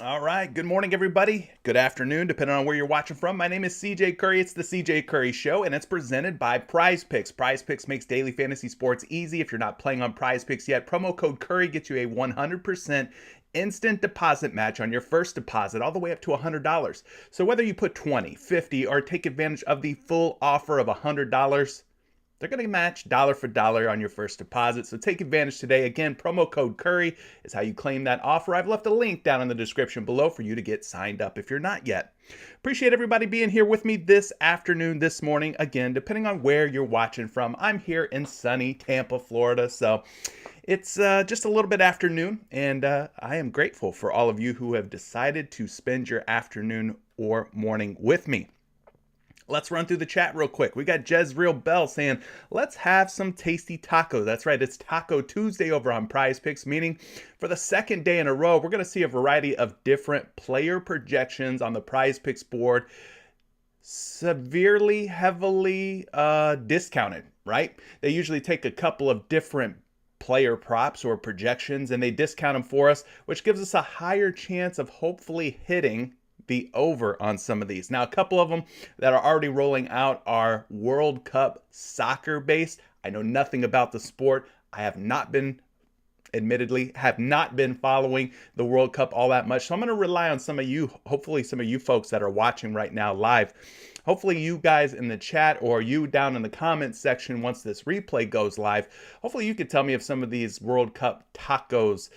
All right. Good morning, everybody. Good afternoon, depending on where you're watching from. My name is CJ Curry. It's the CJ Curry Show, and it's presented by PrizePicks. PrizePicks makes daily fantasy sports easy. If you're not playing on PrizePicks yet, promo code Curry gets you a 100% instant deposit match on your first deposit, all the way up to $100. So whether you put 20, 50, or take advantage of the full offer of $100, they're going to match dollar for dollar on your first deposit. So take advantage today. Again, promo code Curry is how you claim that offer. I've left a link down in the description below for you to get signed up if you're not yet. Appreciate everybody being here with me this afternoon, this morning. Again, depending on where you're watching from, I'm here in sunny Tampa, Florida. So it's just a little bit afternoon, and I am grateful for all of you who have decided to spend your afternoon or morning with me. Let's run through the chat real quick. We got Jezreel Bell saying, let's have some tasty tacos. That's right, it's Taco Tuesday over on PrizePicks, meaning for the second day in a row, we're going to see a variety of different player projections on the PrizePicks board, severely, heavily discounted, right? They usually take a couple of different player props or projections and they discount them for us, which gives us a higher chance of hopefully hitting the over on some of these. Now, a couple of them that are already rolling out are World Cup soccer based. I know nothing about the sport. I have not been following the World Cup all that much. So I'm going to rely on some of you, hopefully some of you folks that are watching right now live. Hopefully you guys in the chat or you down in the comments section once this replay goes live, hopefully you could tell me if some of these World Cup tacos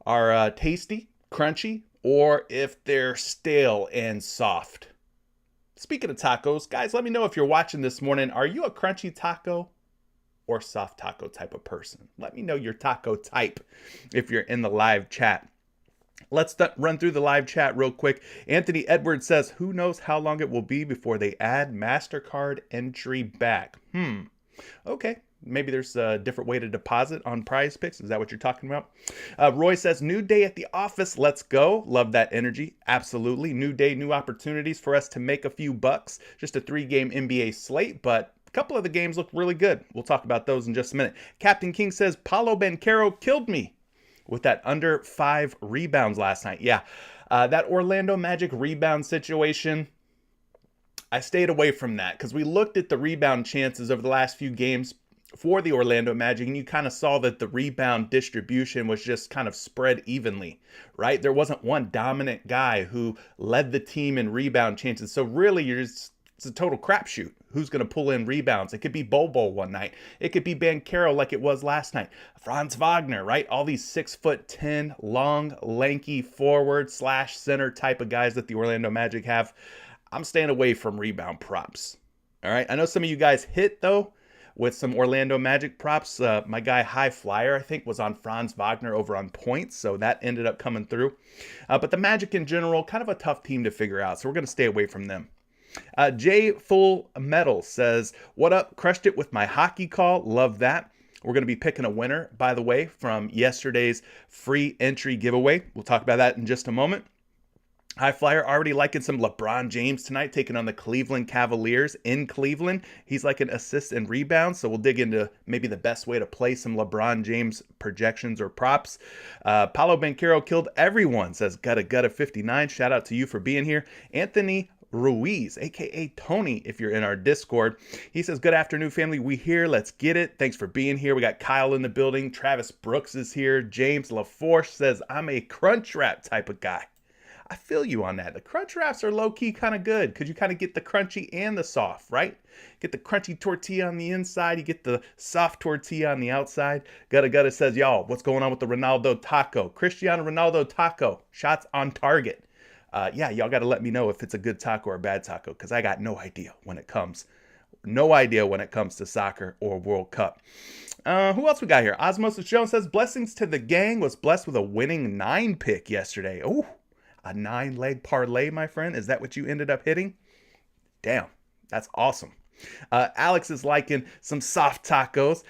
are tasty, crunchy, or if they're stale and soft. Speaking of tacos, guys, let me know if you're watching this morning. Are you a crunchy taco or soft taco type of person? Let me know your taco type if you're in the live chat. Let's run through the live chat real quick. Anthony Edwards says, who knows how long it will be before they add MasterCard entry back? Okay. Maybe there's a different way to deposit on PrizePicks. Is that what you're talking about? Roy says, new day at the office. Let's go. Love that energy. Absolutely. New day, new opportunities for us to make a few bucks. Just a 3-game NBA slate, but a couple of the games look really good. We'll talk about those in just a minute. Captain King says, Paolo Banchero killed me with that under 5 rebounds last night. Yeah, that Orlando Magic rebound situation, I stayed away from that because we looked at the rebound chances over the last few games for the Orlando Magic, and you kind of saw that the rebound distribution was just kind of spread evenly, right? There wasn't one dominant guy who led the team in rebound chances. So really, it's a total crapshoot. Who's going to pull in rebounds? It could be Bobo one night. It could be Banchero like it was last night. Franz Wagner, right? All these 6'10", long, lanky forward / center type of guys that the Orlando Magic have. I'm staying away from rebound props. All right. I know some of you guys hit though with some Orlando Magic props. My guy High Flyer, I think, was on Franz Wagner over on points, so that ended up coming through. But the Magic in general, kind of a tough team to figure out, so we're going to stay away from them. Jay Full Metal says, what up? Crushed it with my hockey call. Love that. We're going to be picking a winner, by the way, from yesterday's free entry giveaway. We'll talk about that in just a moment. High Flyer already liking some LeBron James tonight, taking on the Cleveland Cavaliers in Cleveland. He's like an assist and rebound, so we'll dig into maybe the best way to play some LeBron James projections or props. Paolo Banchero killed everyone, says Gutta 59. Shout out to you for being here. Anthony Ruiz, aka Tony, if you're in our Discord. He says, good afternoon, family. We here. Let's get it. Thanks for being here. We got Kyle in the building. Travis Brooks is here. James LaForce says, I'm a crunch wrap type of guy. I feel you on that. The crunch wraps are low-key kind of good because you kind of get the crunchy and the soft, right? Get the crunchy tortilla on the inside. You get the soft tortilla on the outside. Gutta says, y'all, what's going on with the Ronaldo taco? Cristiano Ronaldo taco. Shots on target. Yeah, y'all got to let me know if it's a good taco or a bad taco because I got no idea when it comes. No idea when it comes to soccer or World Cup. Who else we got here? Osmosis Jones says, blessings to the gang. Was blessed with a winning 9 pick yesterday. Oh, a 9-leg parlay, my friend. Is that what you ended up hitting? Damn, that's awesome. Alex is liking some soft tacos.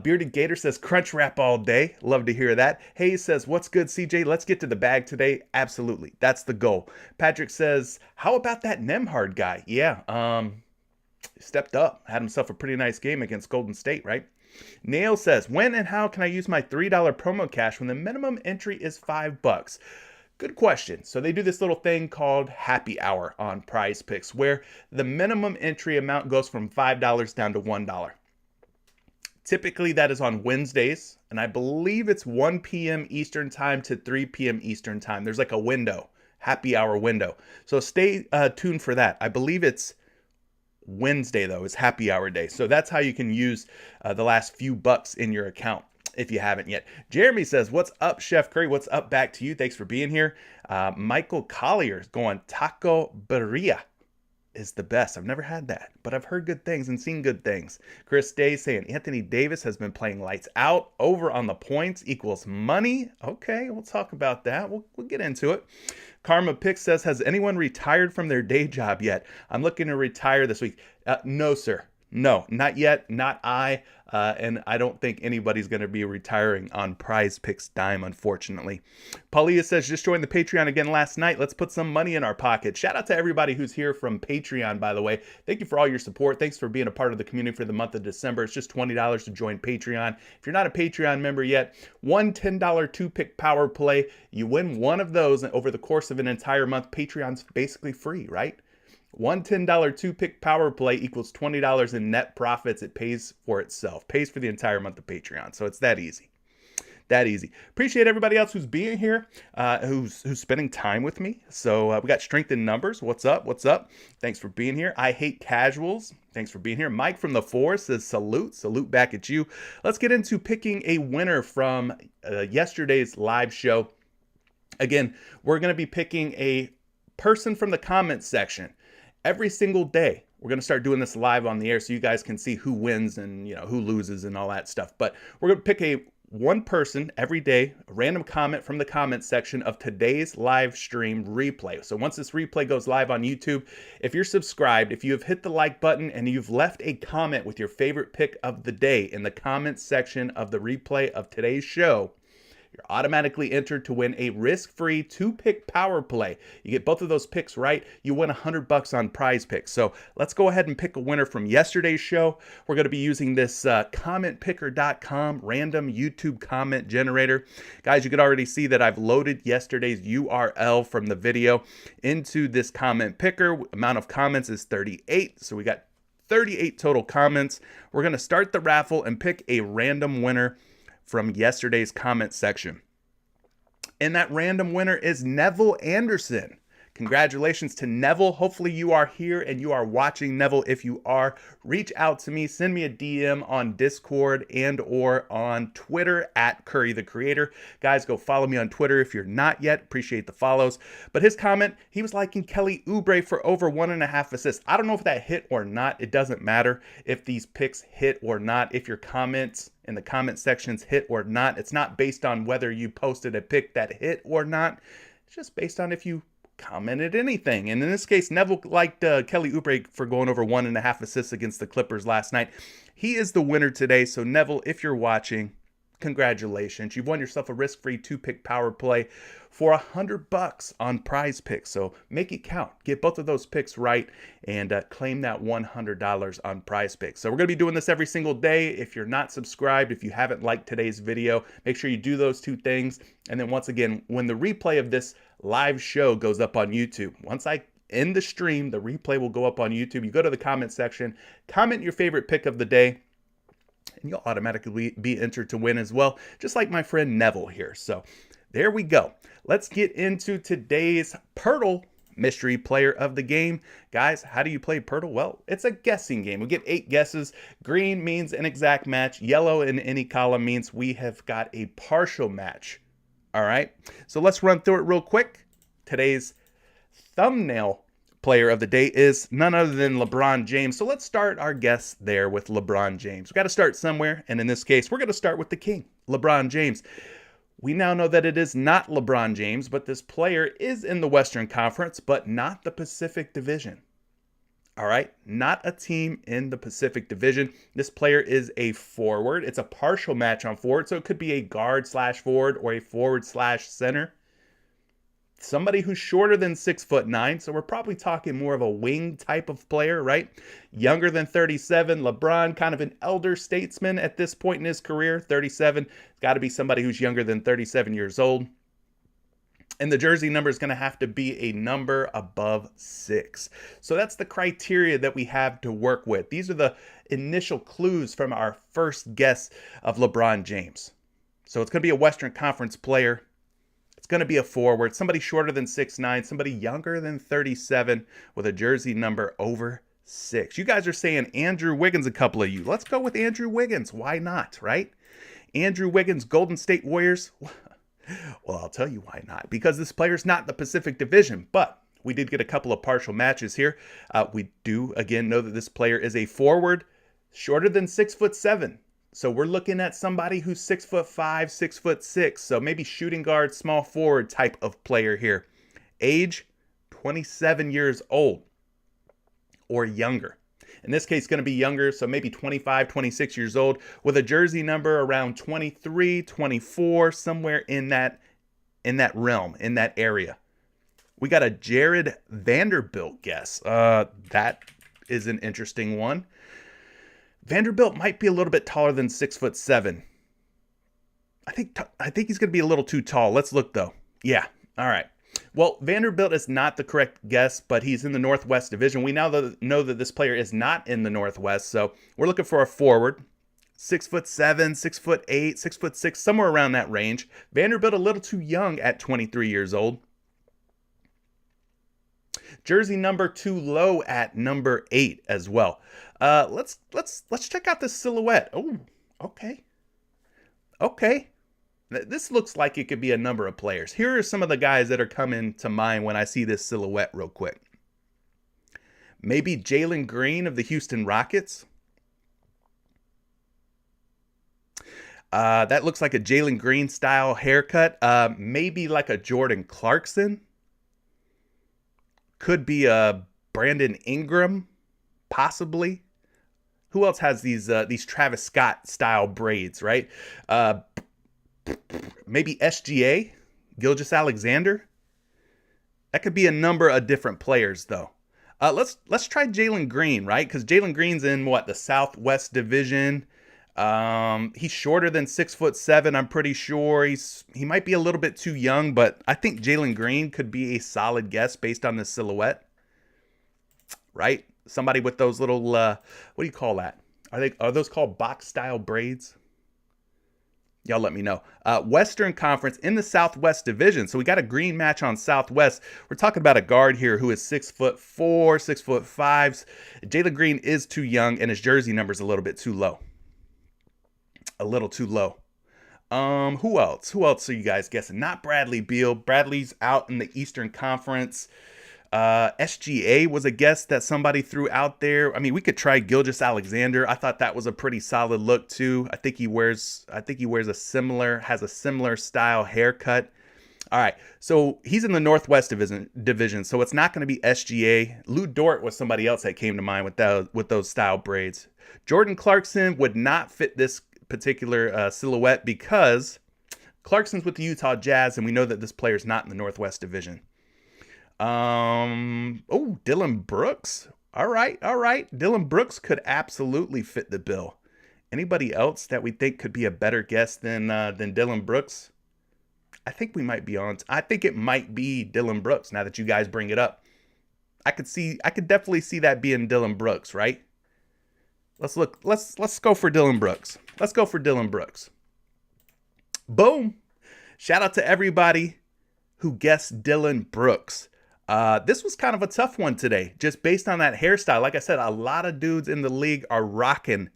Bearded Gator says crunch wrap all day. Love to hear that. Hayes says, what's good, CJ? Let's get to the bag today. Absolutely. That's the goal. Patrick says, how about that Nemhard guy? Yeah, stepped up. Had himself a pretty nice game against Golden State, right? Nail says, when and how can I use my $3 promo cash when the minimum entry is $5? Good question. So they do this little thing called happy hour on PrizePicks where the minimum entry amount goes from $5 down to $1. Typically that is on Wednesdays, and I believe it's 1 p.m. Eastern time to 3 p.m. Eastern time. There's like a window, happy hour window. So stay tuned for that. I believe it's Wednesday, though, is happy hour day. So that's how you can use the last few bucks in your account if you haven't yet. Jeremy says, what's up, Chef Curry? What's up back to you? Thanks for being here. Michael Collier is going Taco Birria is the best. I've never had that, but I've heard good things and seen good things. Chris Day saying Anthony Davis has been playing lights out. Over on the points equals money. Okay, we'll talk about that. We'll get into it. Karma Pick says, has anyone retired from their day job yet? I'm looking to retire this week. No, sir. No, not yet. Not I. And I don't think anybody's going to be retiring on PrizePicks dime, unfortunately. Paulia says, just joined the Patreon again last night. Let's put some money in our pocket. Shout out to everybody who's here from Patreon, by the way. Thank you for all your support. Thanks for being a part of the community for the month of December. It's just $20 to join Patreon. If you're not a Patreon member yet, one $10 two-pick power play. You win one of those over the course of an entire month. Patreon's basically free, right? One $10 two-pick power play equals $20 in net profits. It pays for itself. Pays for the entire month of Patreon. So it's that easy. That easy. Appreciate everybody else who's being here, who's spending time with me. So we got Strength in Numbers. What's up? What's up? Thanks for being here. I Hate Casuals. Thanks for being here. Mike from the Forest says salute. Salute back at you. Let's get into picking a winner from yesterday's live show. Again, we're going to be picking a person from the comments section. Every single day, we're going to start doing this live on the air so you guys can see who wins and who loses and all that stuff. But we're going to pick one person every day, a random comment from the comments section of today's live stream replay. So once this replay goes live on YouTube, if you're subscribed, if you have hit the like button and you've left a comment with your favorite pick of the day in the comments section of the replay of today's show, you're automatically entered to win a risk-free two-pick power play. You get both of those picks right, you win $100 on PrizePicks. So let's go ahead and pick a winner from yesterday's show. We're going to be using this commentpicker.com random YouTube comment generator. Guys, you can already see that I've loaded yesterday's URL from the video into this comment picker. Amount of comments is 38, so we got 38 total comments. We're going to start the raffle and pick a random winner from yesterday's comment section. And that random winner is Neville Anderson. Congratulations to Neville. Hopefully you are here and you are watching. Neville, if you are, reach out to me. Send me a DM on Discord and or on Twitter at Curry the Creator. Guys, go follow me on Twitter if you're not yet. Appreciate the follows. But his comment, he was liking Kelly Oubre for over 1.5 assists. I don't know if that hit or not. It doesn't matter if these picks hit or not. If your comments in the comment sections hit or not. It's not based on whether you posted a pick that hit or not. It's just based on if you commented anything. And in this case, Neville liked Kelly Oubre for going over 1.5 assists against the Clippers last night. He is the winner today. So Neville, if you're watching, congratulations. You've won yourself a risk-free two-pick power play for $100 on PrizePicks. So make it count. Get both of those picks right and claim that $100 on PrizePicks. So we're going to be doing this every single day. If you're not subscribed, if you haven't liked today's video, make sure you do those two things. And then once again, when the replay of this live show goes up on YouTube, once I end the stream, the replay will go up on YouTube. You go to the comment section, comment your favorite pick of the day, and you'll automatically be entered to win as well, just like my friend Neville here. So there we go. Let's get into today's Poeltl mystery player of the game. Guys, how do you play Poeltl? Well, it's a guessing game. We get 8 guesses. Green means an exact match. Yellow in any column means we have got a partial match. All right, so let's run through it real quick. Today's thumbnail player of the day is none other than LeBron James. So let's start our guess there with LeBron James. We've got to start somewhere, and in this case, we're going to start with the king, LeBron James. We now know that it is not LeBron James, but this player is in the Western Conference, but not the Pacific Division. All right, not a team in the Pacific Division. This player is a forward. It's a partial match on forward, so it could be a guard/forward or a forward/center. Somebody who's shorter than 6'9", so we're probably talking more of a wing type of player, right? Younger than 37. LeBron, kind of an elder statesman at this point in his career. 37, it's got to be somebody who's younger than 37 years old. And the jersey number is going to have to be a number above 6. So that's the criteria that we have to work with. These are the initial clues from our first guess of LeBron James. So it's going to be a Western Conference player. It's going to be a forward, somebody shorter than 6'9", somebody younger than 37 with a jersey number over 6. You guys are saying Andrew Wiggins, a couple of you. Let's go with Andrew Wiggins. Why not, right? Andrew Wiggins, Golden State Warriors. Well, I'll tell you why not. Because this player's not in the Pacific Division, but we did get a couple of partial matches here. We do, again, know that this player is a forward, shorter than 6'7". So we're looking at somebody who's 6'5", 6'6". So maybe shooting guard, small forward type of player here. Age, 27 years old or younger. In this case, going to be younger, so maybe 25, 26 years old, with a jersey number around 23, 24, somewhere in that realm, in that area. We got a Jared Vanderbilt guess. That is an interesting one. Vanderbilt might be a little bit taller than 6'7". I think he's going to be a little too tall. Let's look though. Yeah. All right. Well, Vanderbilt is not the correct guess, but he's in the Northwest Division. We now know that this player is not in the Northwest, so we're looking for a forward. 6'7", 6'8", 6'6", somewhere around that range. Vanderbilt a little too young at 23 years old. Jersey number too low at number 8 as well. Let's check out this silhouette. Oh, okay. Okay. This looks like it could be a number of players. Here are some of the guys that are coming to mind when I see this silhouette real quick. Maybe Jalen Green of the Houston Rockets. That looks like a Jalen Green style haircut. Maybe like a Jordan Clarkson. Could be a Brandon Ingram, possibly. Who else has these Travis Scott style braids, right? Maybe SGA, Gilgeous-Alexander. That could be a number of different players, though. Let's try Jalen Green, right? Because Jalen Green's in the Southwest Division. He's shorter than 6'7". I'm pretty sure he might be a little bit too young, but I think Jalen Green could be a solid guess based on the silhouette, right? Somebody with those little what do you call that? Are those called box style braids? Y'all let me know. Western Conference in the Southwest Division. So we got a green match on Southwest. We're talking about a guard here who is 6'4", 6'5". Jalen Green is too young, and his jersey number is a little bit too low. A little too low. Who else? Who else are you guys guessing? Not Bradley Beal. Bradley's out in the Eastern Conference. SGA was a guess that somebody threw out there. I mean, we could try Gilgeous-Alexander. I thought that was a pretty solid look too. I think he has a similar style haircut. All right, so he's in the Northwest division, so it's not going to be SGA. Lou Dort was somebody else that came to mind with those style braids. Jordan Clarkson would not fit this particular silhouette because Clarkson's with the Utah Jazz, and we know that this player is not in the Northwest Division. Dillon Brooks. All right. Dillon Brooks could absolutely fit the bill. Anybody else that we think could be a better guess than Dillon Brooks? I think it might be Dillon Brooks now that you guys bring it up. I could definitely see that being Dillon Brooks, right? Let's go for Dillon Brooks. Let's go for Dillon Brooks. Boom. Shout out to everybody who guessed Dillon Brooks. This was kind of a tough one today, just based on that hairstyle. Like I said, a lot of dudes in the league are rocking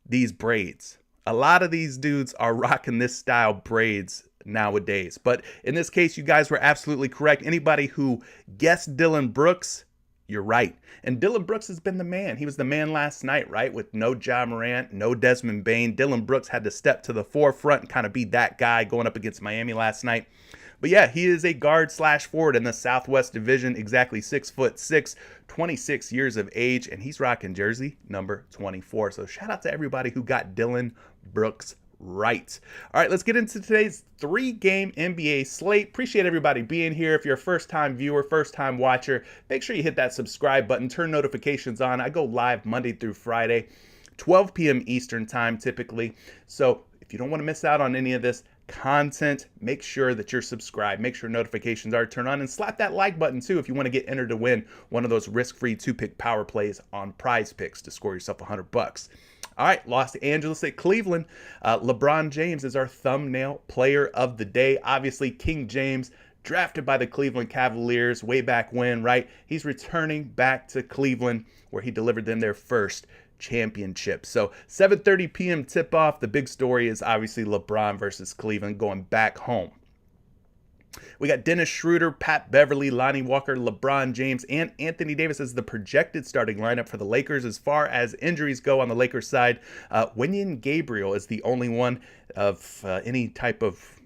these braids. A lot of these dudes are rocking this style braids nowadays. But in this case, you guys were absolutely correct. Anybody who guessed Dillon Brooks, you're right. And Dillon Brooks has been the man. He was the man last night, right? With no Ja Morant, no Desmond Bane. Dillon Brooks had to step to the forefront and kind of be that guy going up against Miami last night. But yeah, he is a guard / forward in the Southwest Division, exactly 6'6", 26 years of age, and he's rocking jersey number 24. So shout out to everybody who got Dillon Brooks right. All right, let's get into today's 3-game NBA slate. Appreciate everybody being here. If you're a first-time viewer, first-time watcher, make sure you hit that subscribe button, turn notifications on. I go live Monday through Friday, 12 p.m. Eastern time typically. So if you don't want to miss out on any of this content, make sure that you're subscribed, make sure notifications are turned on, and slap that like button too if you want to get entered to win one of those risk-free 2-pick power plays on PrizePicks to score yourself $100. All right, Los Angeles at Cleveland. LeBron James is our thumbnail player of the day. Obviously, King James drafted by the Cleveland Cavaliers way back when, right? He's returning back to Cleveland where he delivered them their first championship. So 7:30 p.m. tip-off. The big story is obviously LeBron versus Cleveland going back home. We got Dennis Schroeder, Pat Beverly, Lonnie Walker, LeBron James, and Anthony Davis as the projected starting lineup for the Lakers. As far as injuries go on the Lakers side, Wenyen Gabriel is the only one of any type of,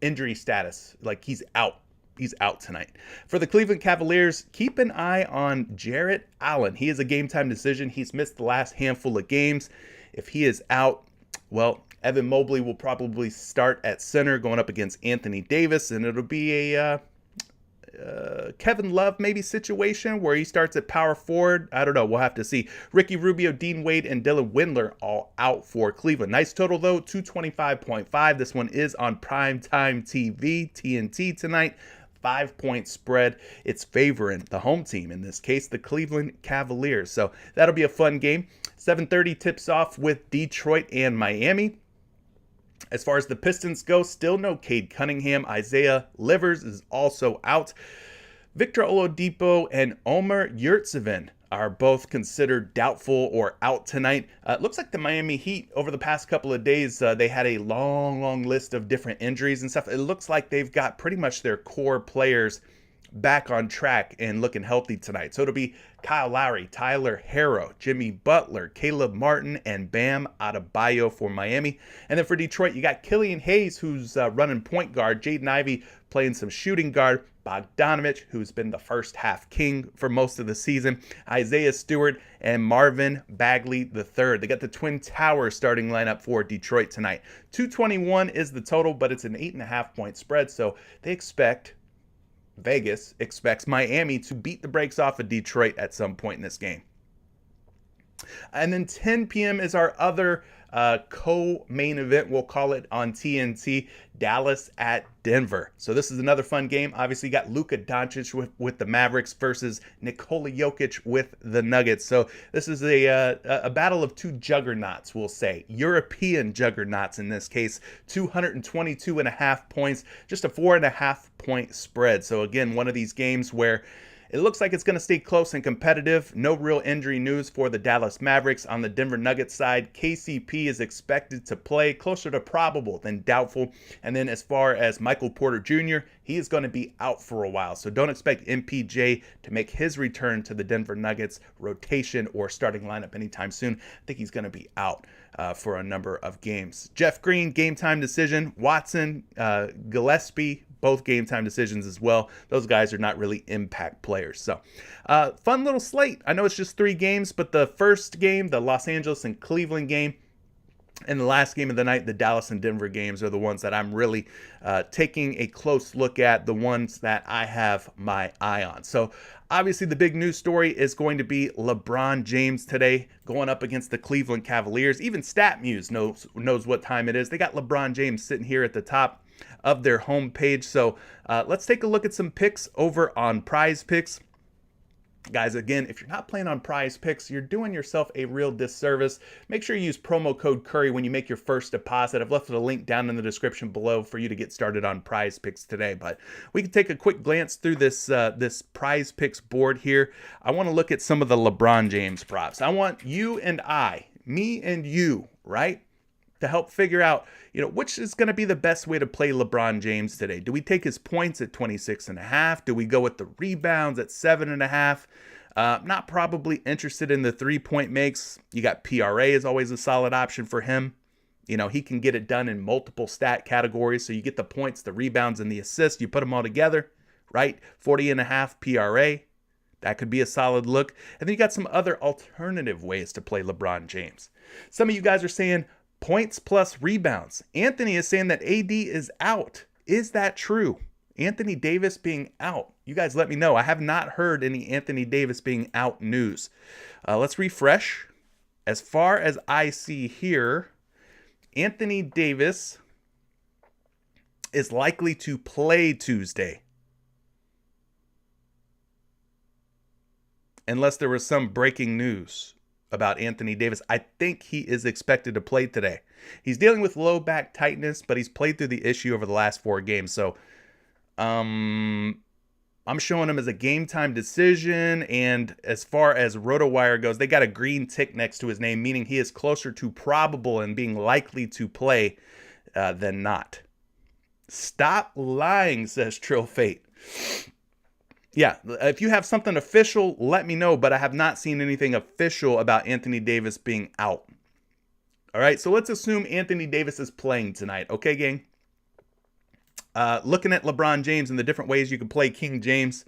injury status. Like, he's out. He's out tonight. For the Cleveland Cavaliers, keep an eye on Jarrett Allen. He is a game-time decision. He's missed the last handful of games. If he is out, well, Evan Mobley will probably start at center going up against Anthony Davis, and it'll be a Kevin Love maybe situation where he starts at power forward. I don't know. We'll have to see. Ricky Rubio, Dean Wade, and Dylan Windler all out for Cleveland. Nice total, though, 225.5. This one is on primetime TV, TNT tonight. 5-point spread. It's favoring the home team, in this case, the Cleveland Cavaliers. So that'll be a fun game. 7:30 tips off with Detroit and Miami. As far as the Pistons go, still no Cade Cunningham. Isaiah Livers is also out. Victor Oladipo and Omer Yurtseven are both considered doubtful or out tonight. It looks like the Miami Heat, over the past couple of days, they had a long list of different injuries and stuff. It looks like they've got pretty much their core players back on track and looking healthy tonight. So it'll be Kyle Lowry, Tyler Herro, Jimmy Butler, Caleb Martin, and Bam Adebayo for Miami. And then for Detroit, you got Killian Hayes, who's running point guard, Jaden Ivey playing some shooting guard, Bogdanovic, who's been the first half king for most of the season, Isaiah Stewart, and Marvin Bagley III. They got the Twin Towers starting lineup for Detroit tonight. 221 is the total, but it's an 8.5-point spread, so Vegas expects Miami to beat the brakes off of Detroit at some point in this game. And then 10 p.m. is our other co-main event, we'll call it, on TNT, Dallas at Denver. So this is another fun game. Obviously, you got Luka Doncic with the Mavericks versus Nikola Jokic with the Nuggets. So this is a battle of two juggernauts, we'll say. European juggernauts in this case. 222.5 points, just a 4.5-point spread. So again, one of these games where it looks like it's going to stay close and competitive. No real injury news for the Dallas Mavericks. On the Denver Nuggets side, KCP is expected to play, closer to probable than doubtful. And then as far as Michael Porter Jr., he is going to be out for a while. So don't expect MPJ to make his return to the Denver Nuggets rotation or starting lineup anytime soon. I think he's going to be out for a number of games. Jeff Green, game time decision. Watson, Gillespie, both game time decisions as well. Those guys are not really impact players. So fun little slate. I know it's just 3 games, but the first game, the Los Angeles and Cleveland game, and the last game of the night, the Dallas and Denver games, are the ones that I'm really taking a close look at, the ones that I have my eye on. So obviously the big news story is going to be LeBron James today going up against the Cleveland Cavaliers. Even StatMuse knows what time it is. They got LeBron James sitting here at the top of their homepage. So let's take a look at some picks over on PrizePicks. Guys, again, if you're not playing on PrizePicks, you're doing yourself a real disservice. Make sure you use promo code Curry when you make your first deposit. I've left a link down in the description below for you to get started on PrizePicks today. But we can take a quick glance through this PrizePicks board here. I want to look at some of the LeBron James props. I want you and I, me and you, right, to help figure out, which is going to be the best way to play LeBron James today. Do we take his points at 26.5? Do we go with the rebounds at 7.5? Not probably interested in the 3-point makes. You got PRA is always a solid option for him. He can get it done in multiple stat categories. So you get the points, the rebounds, and the assists. You put them all together, right? 40.5 PRA. That could be a solid look. And then you got some other alternative ways to play LeBron James. Some of you guys are saying points plus rebounds. Anthony is saying that AD is out. Is that true? Anthony Davis being out. You guys let me know. I have not heard any Anthony Davis being out news. Let's refresh. As far as I see here, Anthony Davis is likely to play Tuesday, unless there was some breaking news about Anthony Davis. I think he is expected to play today. He's dealing with low back tightness, but he's played through the issue over the last 4 games. So I'm showing him as a game time decision, and as far as RotoWire goes, they got a green tick next to his name, meaning he is closer to probable and being likely to play than not. Stop lying, says Trill Fate. Yeah, if you have something official, let me know, but I have not seen anything official about Anthony Davis being out. All right, so let's assume Anthony Davis is playing tonight. Okay, gang? Looking at LeBron James and the different ways you can play King James,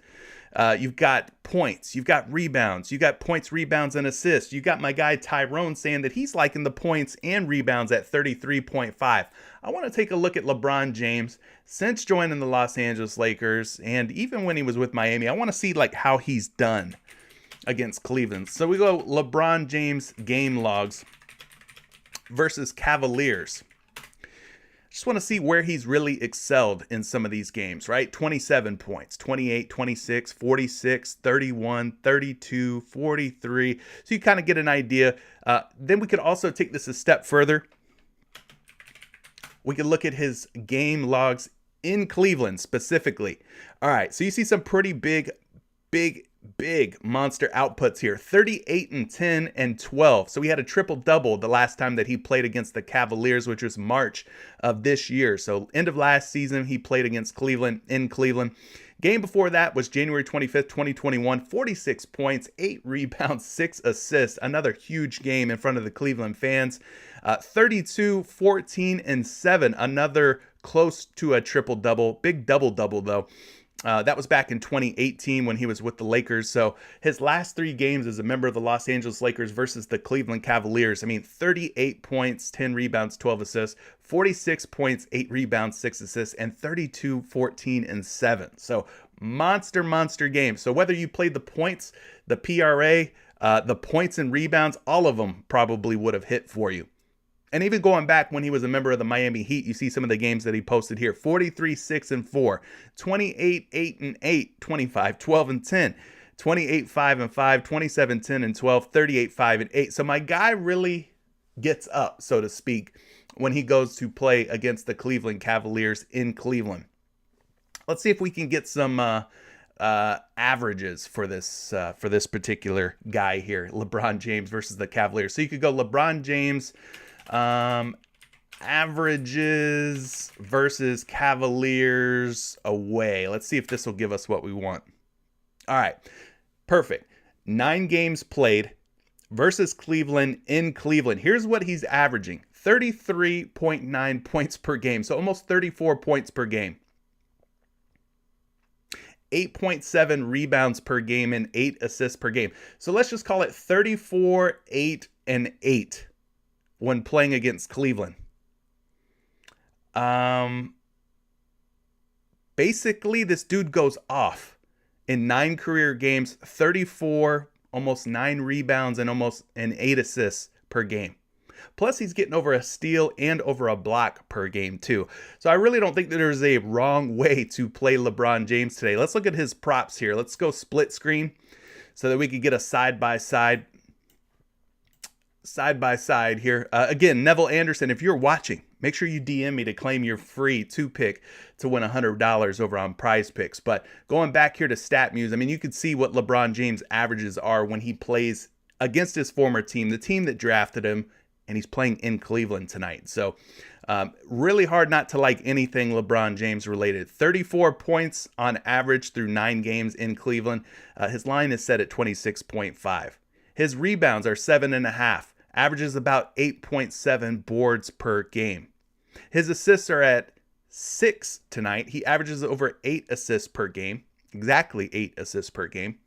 you've got points, you've got rebounds, you got points, rebounds, and assists. You got my guy Tyrone saying that he's liking the points and rebounds at 33.5. I want to take a look at LeBron James since joining the Los Angeles Lakers, and even when he was with Miami. I want to see like how he's done against Cleveland. So we go LeBron James game logs versus Cavaliers. Just want to see where he's really excelled in some of these games, right? 27 points, 28, 26, 46, 31, 32, 43. So you kind of get an idea. Then we could also take this a step further. We could look at his game logs in Cleveland specifically. All right, so you see some pretty big monster outputs here. 38 and 10 and 12. So he had a triple-double the last time that he played against the Cavaliers, which was March of this year. So end of last season, he played against Cleveland in Cleveland. Game before that was January 25th, 2021. 46 points, 8 rebounds, 6 assists. Another huge game in front of the Cleveland fans. 32, 14, and 7. Another close to a triple-double. Big double-double, though. That was back in 2018 when he was with the Lakers. So his last 3 games as a member of the Los Angeles Lakers versus the Cleveland Cavaliers. 38 points, 10 rebounds, 12 assists, 46 points, 8 rebounds, 6 assists, and 32, 14, and 7. So monster game. So whether you played the points, the PRA, the points and rebounds, all of them probably would have hit for you. And even going back when he was a member of the Miami Heat, you see some of the games that he posted here. 43, 6, and 4, 28, 8, and 8, 25, 12, and 10, 28, 5, and 5, 27, 10, and 12, 38, 5, and 8. So my guy really gets up, so to speak, when he goes to play against the Cleveland Cavaliers in Cleveland. Let's see if we can get some averages for this particular guy here, LeBron James versus the Cavaliers. So you could go LeBron James averages versus Cavaliers away. Let's see if this will give us what we want. All right, perfect. 9 games played versus Cleveland in Cleveland. Here's what he's averaging. 33.9 points per game, so almost 34 points per game. 8.7 rebounds per game and 8 assists per game. So let's just call it 34, 8, and 8 when playing against Cleveland. Basically, this dude goes off in 9 career games, 34, almost 9 rebounds and almost 8 assists per game. Plus, he's getting over a steal and over a block per game, too. So I really don't think that there's a wrong way to play LeBron James today. Let's look at his props here. Let's go split screen so that we can get a side-by-side here. Again, Neville Anderson, if you're watching, make sure you DM me to claim your free 2-pick to win $100 over on PrizePicks. But going back here to StatMuse, I mean, you can see what LeBron James' averages are when he plays against his former team, the team that drafted him, and he's playing in Cleveland tonight. So really hard not to like anything LeBron James related. 34 points on average through 9 games in Cleveland. His line is set at 26.5. His rebounds are 7.5. Averages about 8.7 boards per game. His assists are at 6 tonight. He averages over 8 assists per game. Exactly 8 assists per game.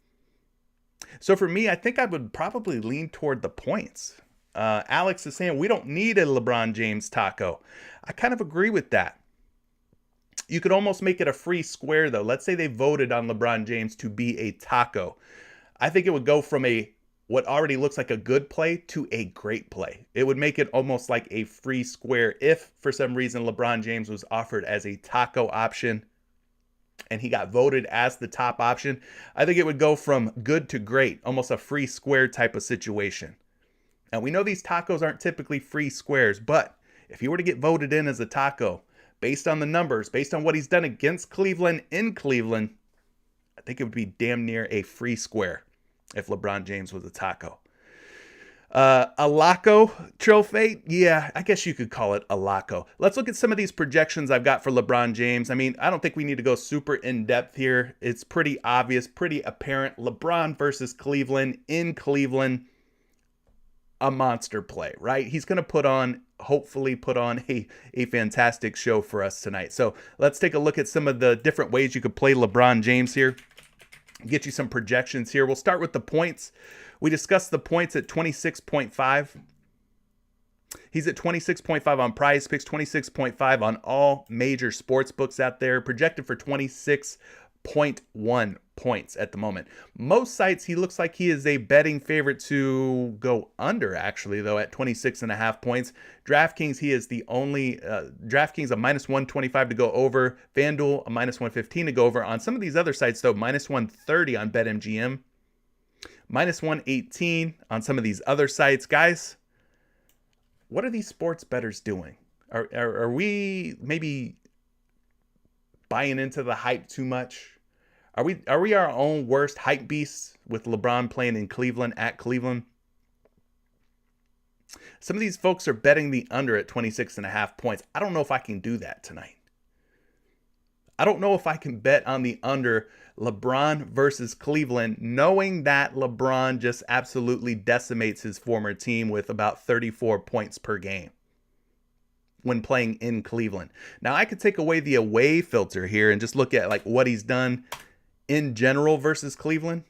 So for me, I think I would probably lean toward the points. Alex is saying we don't need a LeBron James taco. I kind of agree with that. You could almost make it a free square, though. Let's say they voted on LeBron James to be a taco. I think it would go from what already looks like a good play to a great play. It would make it almost like a free square if, for some reason, LeBron James was offered as a taco option and he got voted as the top option. I think it would go from good to great, almost a free square type of situation. Now, we know these tacos aren't typically free squares, but if he were to get voted in as a taco, based on the numbers, based on what he's done against Cleveland in Cleveland, I think it would be damn near a free square if LeBron James was a taco. A Laco trophy? Yeah, I guess you could call it a Laco. Let's look at some of these projections I've got for LeBron James. I mean, I don't think we need to go super in-depth here. It's pretty obvious, pretty apparent. LeBron versus Cleveland in Cleveland, a monster play, right? He's going to hopefully put on a fantastic show for us tonight. So let's take a look at some of the different ways you could play LeBron James here. Get you some projections here. We'll start with the points. We discussed the points at 26.5. He's at 26.5 on PrizePicks, 26.5 on all major sports books out there, projected for 26.1 points at the moment. Most sites, he looks like he is a betting favorite to go under, actually, though, at 26.5 points. DraftKings, he is the only, DraftKings a minus 125 to go over, FanDuel a minus 115 to go over. On some of these other sites, though, minus 130 on BetMGM, minus 118 on some of these other sites. Guys, what are these sports bettors doing? Are we maybe buying into the hype too much? Are we our own worst hype beasts with LeBron playing in Cleveland at Cleveland? Some of these folks are betting the under at 26.5 points. I don't know if I can do that tonight. I don't know if I can bet on the under LeBron versus Cleveland, knowing that LeBron just absolutely decimates his former team with about 34 points per game when playing in Cleveland. Now, I could take away the away filter here and just look at like what he's done in general versus Cleveland.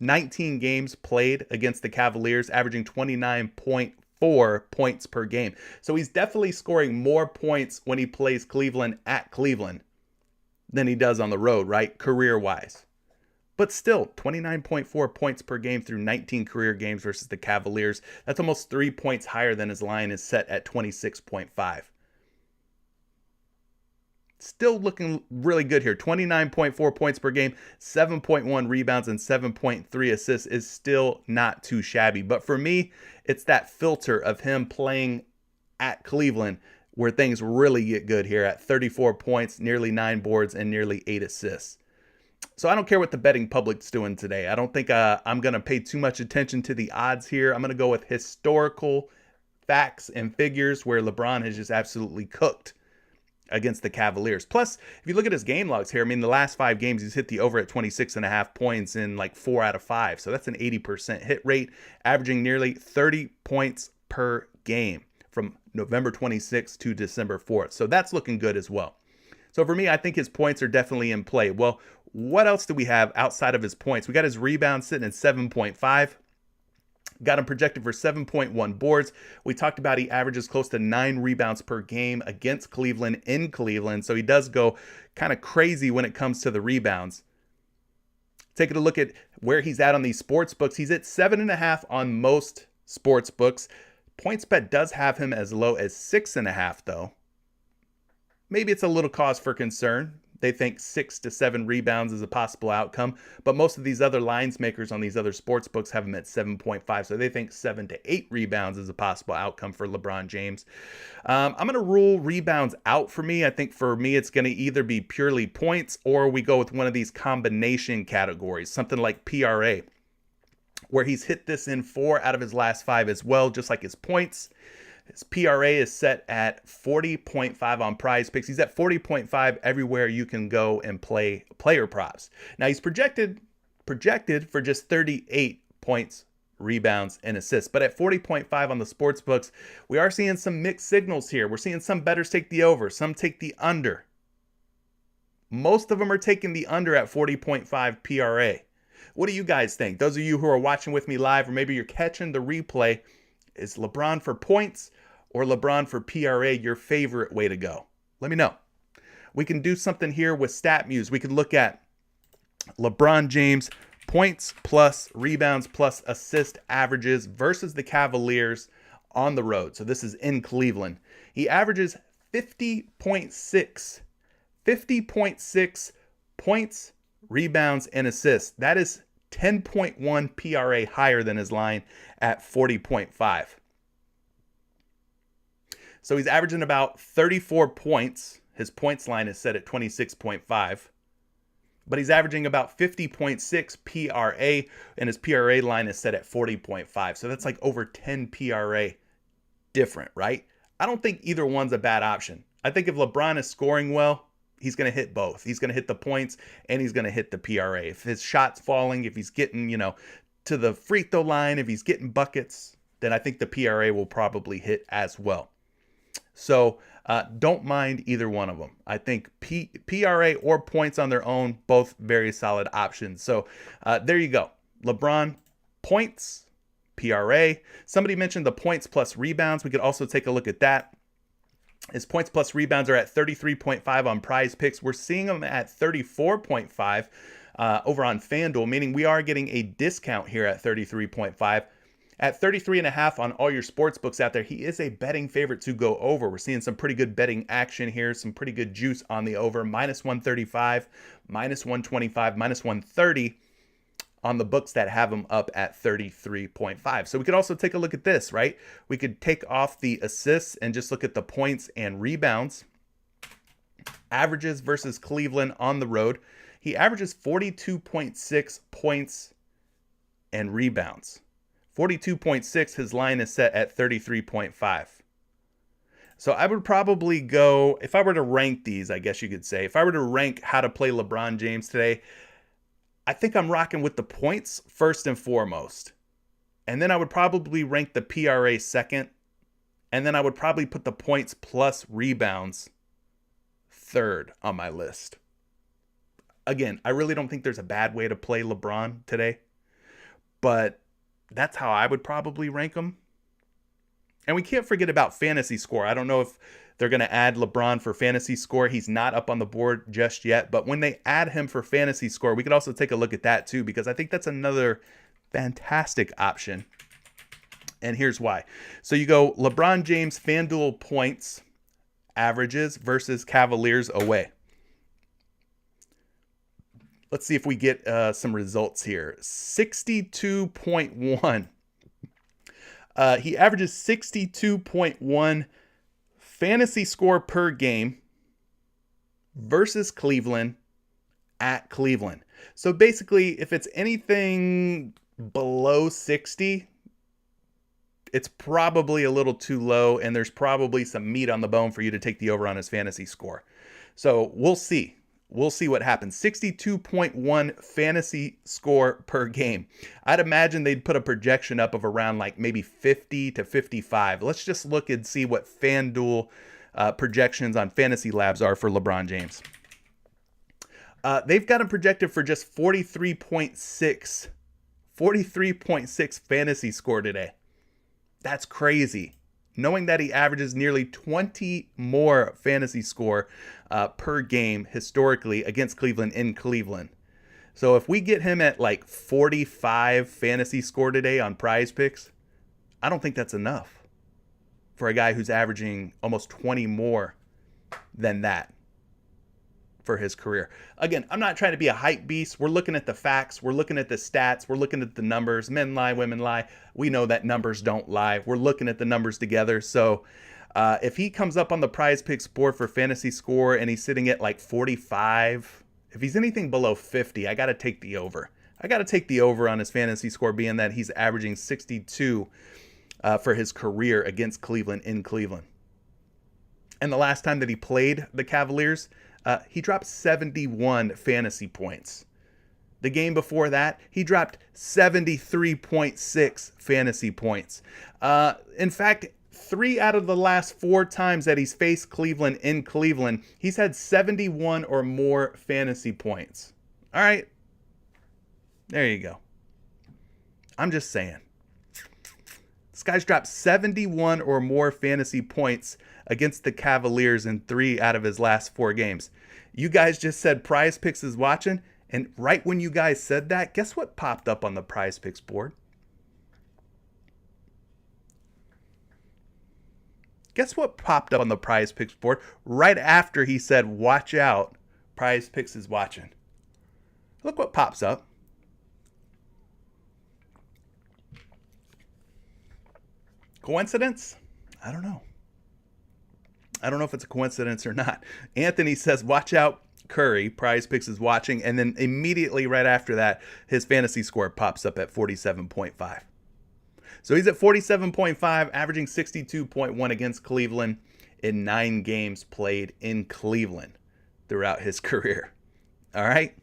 19 games played against the Cavaliers, averaging 29.4 points per game. So he's definitely scoring more points when he plays Cleveland at Cleveland than he does on the road, right? Career-wise. But still, 29.4 points per game through 19 career games versus the Cavaliers. That's almost 3 points higher than his line is set at 26.5. Still looking really good here. 29.4 points per game, 7.1 rebounds, and 7.3 assists is still not too shabby. But for me, it's that filter of him playing at Cleveland where things really get good here at 34 points, nearly 9 boards, and nearly 8 assists. So I don't care what the betting public's doing today. I don't think I'm going to pay too much attention to the odds here. I'm going to go with historical facts and figures where LeBron has just absolutely cooked against the Cavaliers. Plus, if you look at his game logs here, I mean, the last 5 games, he's hit the over at 26.5 points in like 4 out of 5. So that's an 80% hit rate, averaging nearly 30 points per game from November 26th to December 4th. So that's looking good as well. So for me, I think his points are definitely in play. Well, what else do we have outside of his points? We got his rebounds sitting at 7.5. Got him projected for 7.1 boards. We talked about he averages close to 9 rebounds per game against Cleveland in Cleveland. So he does go kind of crazy when it comes to the rebounds. Taking a look at where he's at on these sports books. He's at 7.5 on most sports books. PointsBet does have him as low as 6.5 though. Maybe it's a little cause for concern. They think 6 to 7 rebounds is a possible outcome, but most of these other lines makers on these other sports books have him at 7.5, so they think 7 to 8 rebounds is a possible outcome for LeBron James. I'm going to rule rebounds out for me. I think for me it's going to either be purely points or we go with one of these combination categories, something like PRA, where he's hit this in 4 out of his last 5 as well, just like his points. His PRA is set at 40.5 on PrizePicks. He's at 40.5 everywhere you can go and play player props. Now he's projected for just 38 points, rebounds, and assists. But at 40.5 on the sports books, we are seeing some mixed signals here. We're seeing some bettors take the over, some take the under. Most of them are taking the under at 40.5 PRA. What do you guys think? Those of you who are watching with me live, or maybe you're catching the replay, is LeBron for points or LeBron for PRA your favorite way to go? Let me know. We can do something here with StatMuse. We could look at LeBron James points plus rebounds plus assist averages versus the Cavaliers on the road. So this is in Cleveland. He averages 50.6 points, rebounds, and assists. That is 10.1 PRA higher than his line at 40.5. So he's averaging about 34 points His points line is set at 26.5. But he's averaging about 50.6 PRA, and his PRA line is set at 40.5. So that's like over 10 PRA different, right? I don't think either one's a bad option. I think if LeBron is scoring well, he's going to hit both. He's going to hit the points and he's going to hit the PRA. If his shot's falling, if he's getting, to the free throw line, if he's getting buckets, then I think the PRA will probably hit as well. So don't mind either one of them. I think PRA or points on their own, both very solid options. So there you go. LeBron, points, PRA. Somebody mentioned the points plus rebounds. We could also take a look at that. His points plus rebounds are at 33.5 on PrizePicks. We're seeing them at 34.5 over on FanDuel, meaning we are getting a discount here at 33.5. At 33.5 on all your sports books out there, he is a betting favorite to go over. We're seeing some pretty good betting action here, some pretty good juice on the over. Minus 135, minus 125, minus 130 on the books that have him up at 33.5. So we could also take a look at this, right? We could take off the assists and just look at the points and rebounds. Averages versus Cleveland on the road. He averages 42.6 points and rebounds. 42.6, his line is set at 33.5. So I would probably go, if I were to rank these, I guess you could say, if I were to rank how to play LeBron James today, I think I'm rocking with the points first and foremost. And then I would probably rank the PRA second. And then I would probably put the points plus rebounds third on my list. Again, I really don't think there's a bad way to play LeBron today. But that's how I would probably rank them. And we can't forget about fantasy score. I don't know if they're going to add LeBron for fantasy score. He's not up on the board just yet. But when they add him for fantasy score, we could also take a look at that too, because I think that's another fantastic option. And here's why. So you go LeBron James FanDuel points averages versus Cavaliers away. Let's see if we get some results here. 62.1. He averages 62.1 fantasy score per game versus Cleveland at Cleveland. So basically, if it's anything below 60, it's probably a little too low, and there's probably some meat on the bone for you to take the over on his fantasy score. So we'll see. We'll see what happens. 62.1 fantasy score per game. I'd imagine they'd put a projection up of around like maybe 50 to 55. Let's just look and see what FanDuel projections on Fantasy Labs are for LeBron James. They've got him projected for just 43.6 fantasy score today. That's crazy. Knowing that he averages nearly 20 more fantasy score per game historically against Cleveland in Cleveland. So if we get him at like 45 fantasy score today on PrizePicks, I don't think that's enough for a guy who's averaging almost 20 more than that for his career. Again, I'm not trying to be a hype beast. We're looking at the facts. We're looking at the stats. We're looking at the numbers. Men lie, women lie. We know that numbers don't lie. We're looking at the numbers together. So if he comes up on the PrizePicks board for fantasy score and he's sitting at like 45, if he's anything below 50, I got to take the over. I got to take the over on his fantasy score, being that he's averaging 62 for his career against Cleveland in Cleveland. And the last time that he played the Cavaliers, he dropped 71 fantasy points. The game before that, he dropped 73.6 fantasy points. In fact, 3 out of the last 4 times that he's faced Cleveland in Cleveland, he's had 71 or more fantasy points. All right. There you go. I'm just saying. This guy's dropped 71 or more fantasy points against the Cavaliers in 3 out of his last 4 games. You guys just said PrizePicks is watching, and right when you guys said that, guess what popped up on the PrizePicks board? Guess what popped up on the PrizePicks board right after he said, watch out, PrizePicks is watching. Look what pops up. Coincidence? I don't know. I don't know if it's a coincidence or not. Anthony says, watch out, Curry. PrizePicks is watching. And then immediately right after that, his fantasy score pops up at 47.5. So he's at 47.5, averaging 62.1 against Cleveland in 9 games played in Cleveland throughout his career. All right?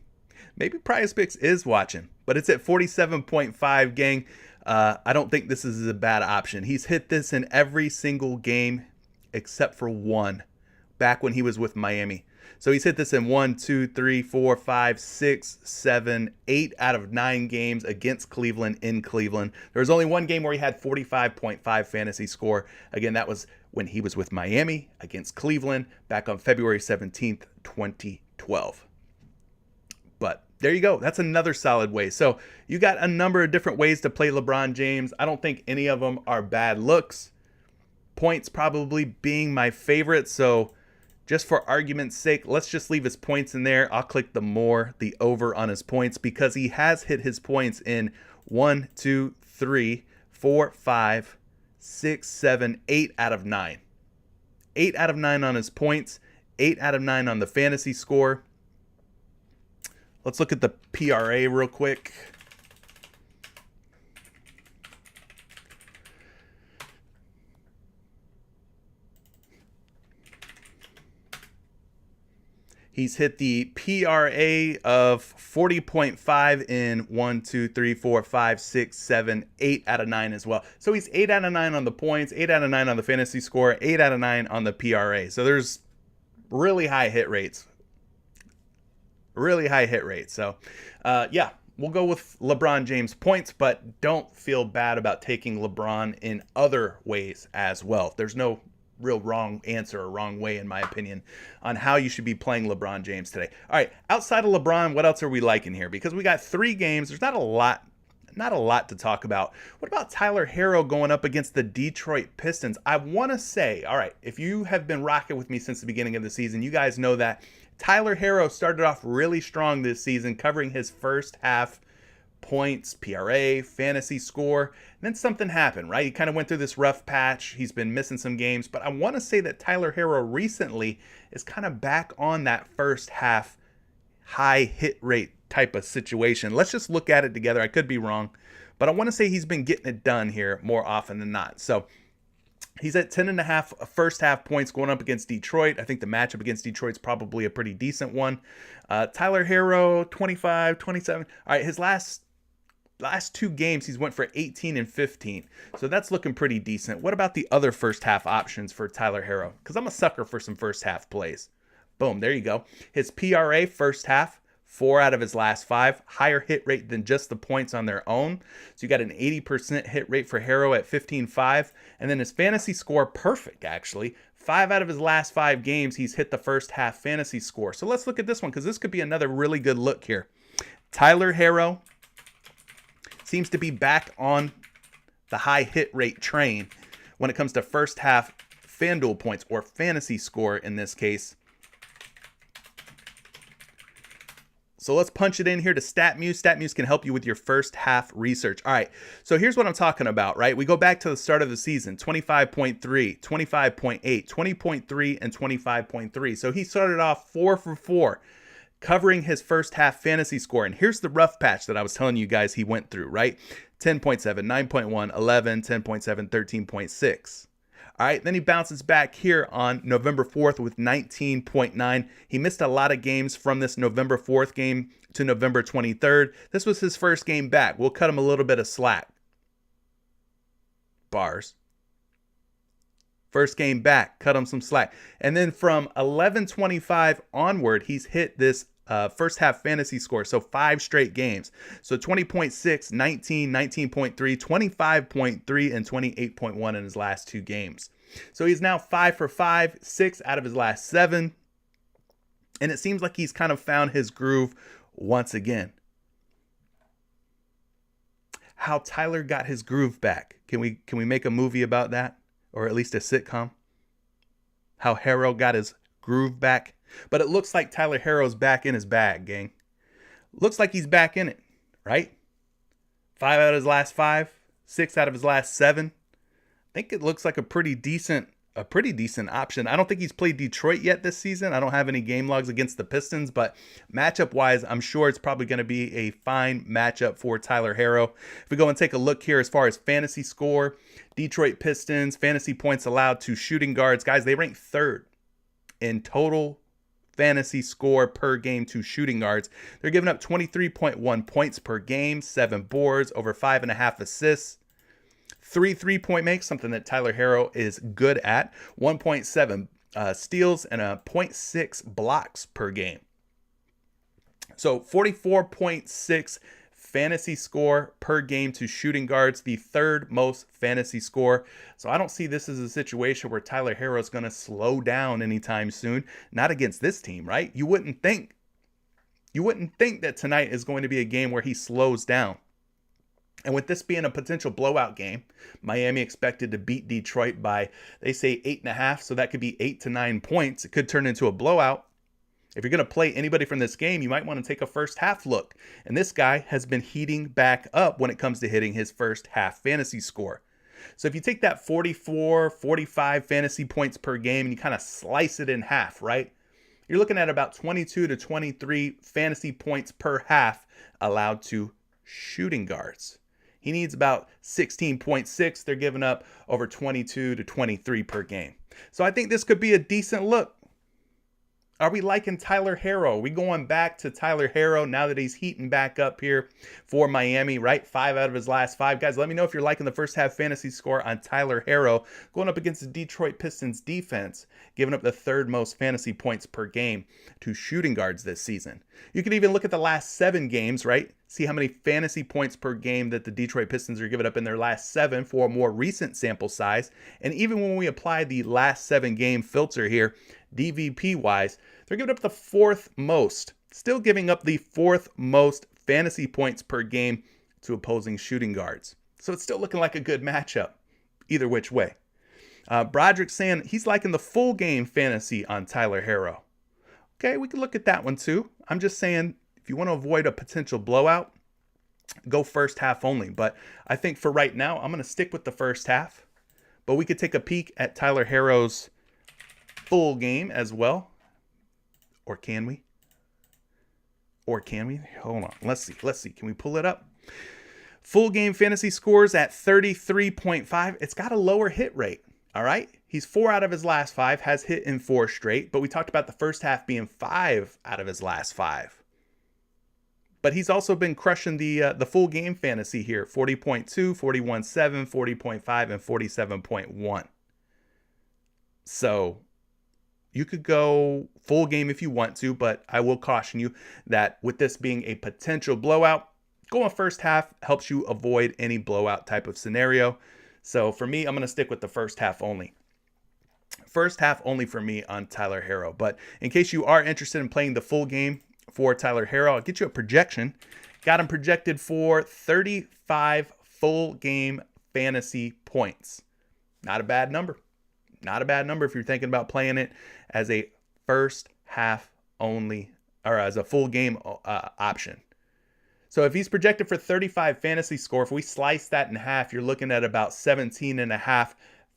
Maybe PrizePicks is watching, but it's at 47.5, gang. I don't think this is a bad option. He's hit this in every single game except for one back when he was with Miami. So he's hit this in 1, 2, 3, 4, 5, 6, 7, 8 out of 9 games against Cleveland in Cleveland. There was only one game where he had 45.5 fantasy score. Again, that was when he was with Miami against Cleveland back on February 17th, 2012. But there you go. That's another solid way. So you got a number of different ways to play LeBron James. I don't think any of them are bad looks. Points probably being my favorite. So just for argument's sake, let's just leave his points in there. I'll click the over on his points because he has hit his points in 1, 2, 3, 4, 5, 6, 7, 8 out of 9. 8 out of 9 on his points, 8 out of 9 on the fantasy score. Let's look at the PRA real quick. He's hit the PRA of 40.5 in 1, 2, 3, 4, 5, 6, 7, 8 out of 9 as well. So he's 8 out of 9 on the points, 8 out of 9 on the fantasy score, 8 out of 9 on the PRA. So there's really high hit rates. Really high hit rates. So, yeah, we'll go with LeBron James points, but don't feel bad about taking LeBron in other ways as well. There's no real wrong answer or wrong way, in my opinion, on how you should be playing LeBron James today. All right, outside of LeBron, what else are we liking here? Because we got 3 games. There's not a lot to talk about. What about Tyler Herro going up against the Detroit Pistons? I want to say, all right, if you have been rocking with me since the beginning of the season, you guys know that Tyler Herro started off really strong this season, covering his first half points, PRA, fantasy score. And then something happened, right? He kind of went through this rough patch. He's been missing some games. But I want to say that Tyler Herro recently is kind of back on that first half high hit rate type of situation. Let's just look at it together. I could be wrong, but I want to say he's been getting it done here more often than not. So he's at 10.5 first half points going up against Detroit. I think the matchup against Detroit's probably a pretty decent one. Tyler Herro, 25, 27. All right, his last 2 games, he's went for 18 and 15. So that's looking pretty decent. What about the other first half options for Tyler Herro? Because I'm a sucker for some first half plays. Boom, there you go. His PRA first half, 4 out of his last 5, higher hit rate than just the points on their own. So you got an 80% hit rate for Herro at 15.5. And then his fantasy score, perfect actually. 5 out of his last 5 games, he's hit the first half fantasy score. So let's look at this one because this could be another really good look here. Tyler Herro seems to be back on the high hit rate train when it comes to first half FanDuel points or fantasy score in this case. So let's punch it in here to StatMuse. StatMuse can help you with your first half research. All right, so here's what I'm talking about, right? We go back to the start of the season, 25.3, 25.8, 20.3, and 25.3. So he started off 4 for 4, covering his first half fantasy score. And here's the rough patch that I was telling you guys he went through, right? 10.7, 9.1, 11, 10.7, 13.6. All right, then he bounces back here on November 4th with 19.9. He missed a lot of games from this November 4th game to November 23rd. This was his first game back. We'll cut him a little bit of slack. Bars. First game back, cut him some slack. And then from 11:25 onward, he's hit this first half fantasy score. So 5 straight games. So 20.6, 19, 19.3, 25.3, and 28.1 in his last 2 games. So he's now 5 for 5, 6 out of his last 7. And it seems like he's kind of found his groove once again. How Tyler got his groove back. Can we make a movie about that? Or at least a sitcom? How Herro got his groove back. But it looks like Tyler Herro's back in his bag, gang. Looks like he's back in it, right? 5 out of his last 5, 6 out of his last 7. I think it looks like a pretty decent a pretty decent option. I don't think he's played Detroit yet this season. I don't have any game logs against the Pistons, but matchup wise, I'm sure it's probably going to be a fine matchup for Tyler Herro. If we go and take a look here as far as fantasy score, Detroit Pistons, fantasy points allowed to shooting guards. Guys, they rank third in total fantasy score per game to shooting guards. They're giving up 23.1 points per game, 7 boards, over 5.5 assists. 3 3-point makes, something that Tyler Herro is good at. 1.7 steals and a 0.6 blocks per game. So 44.6 fantasy score per game to shooting guards, the third most fantasy score. So I don't see this as a situation where Tyler Herro is going to slow down anytime soon. Not against this team, right? You wouldn't think that tonight is going to be a game where he slows down. And with this being a potential blowout game, Miami expected to beat Detroit by, they say, 8.5. So that could be 8 to 9 points. It could turn into a blowout. If you're going to play anybody from this game, you might want to take a first half look. And this guy has been heating back up when it comes to hitting his first half fantasy score. So if you take that 44, 45 fantasy points per game and you kind of slice it in half, right? You're looking at about 22 to 23 fantasy points per half allowed to shooting guards. He needs about 16.6. They're giving up over 22 to 23 per game. So I think this could be a decent look. Are we liking Tyler Herro? Are we going back to Tyler Herro now that he's heating back up here for Miami, right? 5 out of his last 5. Guys, let me know if you're liking the first half fantasy score on Tyler Herro going up against the Detroit Pistons defense, giving up the third most fantasy points per game to shooting guards this season. You can even look at the last 7 games, right? See how many fantasy points per game that the Detroit Pistons are giving up in their last 7 for a more recent sample size. And even when we apply the last 7 game filter here, DVP wise, they're giving up the 4th most, still giving up the 4th most fantasy points per game to opposing shooting guards. So it's still looking like a good matchup either which way. Broderick's saying he's liking the full game fantasy on Tyler Herro. Okay, we can look at that one too. I'm just saying, if you want to avoid a potential blowout, go first half only. But I think for right now, I'm going to stick with the first half. But we could take a peek at Tyler Herro's full game as well. Or can we? Hold on. Let's see. Can we pull it up? Full game fantasy scores at 33.5. It's got a lower hit rate. All right. He's 4 out of his last 5, has hit in 4 straight. But we talked about the first half being 5 out of his last 5. But he's also been crushing the full game fantasy here. 40.2, 41.7, 40.5, and 47.1. So you could go full game if you want to, but I will caution you that with this being a potential blowout, going first half helps you avoid any blowout type of scenario. So for me, I'm going to stick with the first half only. First half only for me on Tyler Herro. But in case you are interested in playing the full game for Tyler Herro, I'll get you a projection. Got him projected for 35 full game fantasy points. Not a bad number. Not a bad number if you're thinking about playing it as a first half only or as a full game option. So if he's projected for 35 fantasy score, if we slice that in half, you're looking at about 17.5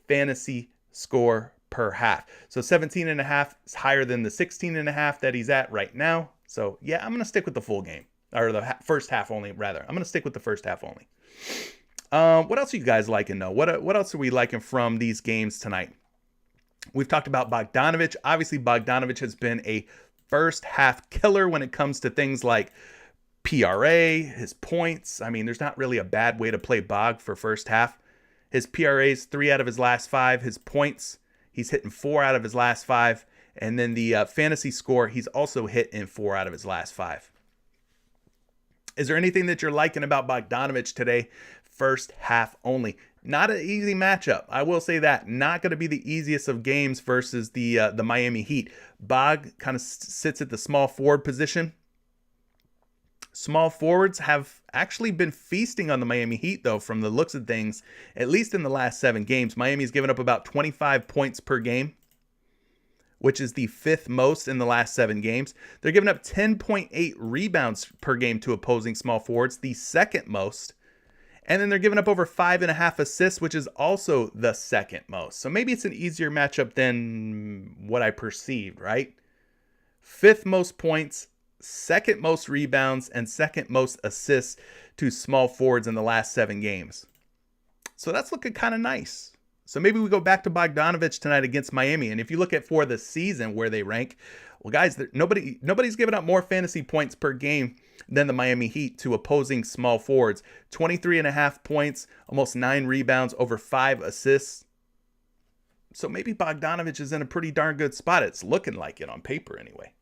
fantasy score per half. So 17.5 is higher than the 16.5 that he's at right now. So yeah, I'm going to stick with the full game or the first half only rather. I'm going to stick with the first half only. What else are you guys liking though? What else are we liking from these games tonight? We've talked about Bogdanovic. Obviously, Bogdanovic has been a first half killer when it comes to things like PRA, his points. I mean, there's not really a bad way to play Bog for first half. His PRA is 3 out of his last 5. His points, he's hitting 4 out of his last 5. And then the fantasy score, he's also hit in 4 out of his last 5. Is there anything that you're liking about Bogdanovic today? First half only. Not an easy matchup. I will say that. Not going to be the easiest of games versus the Miami Heat. Bog kind of sits at the small forward position. Small forwards have actually been feasting on the Miami Heat, though, from the looks of things, at least in the last 7 games. Miami's given up about 25 points per game, which is the 5th most in the last 7 games. They're giving up 10.8 rebounds per game to opposing small forwards, the 2nd most. And then they're giving up over 5.5 assists, which is also the second most. So maybe it's an easier matchup than what I perceived, right? Fifth most points, second most rebounds, and second most assists to small forwards in the last 7 games. So that's looking kind of nice. So maybe we go back to Bogdanovic tonight against Miami. And if you look at for the season where they rank, well, guys, nobody's giving up more fantasy points per game than the Miami Heat to opposing small forwards. 23.5 points, almost 9 rebounds, over 5 assists. So maybe Bogdanovic is in a pretty darn good spot. It's looking like it on paper anyway.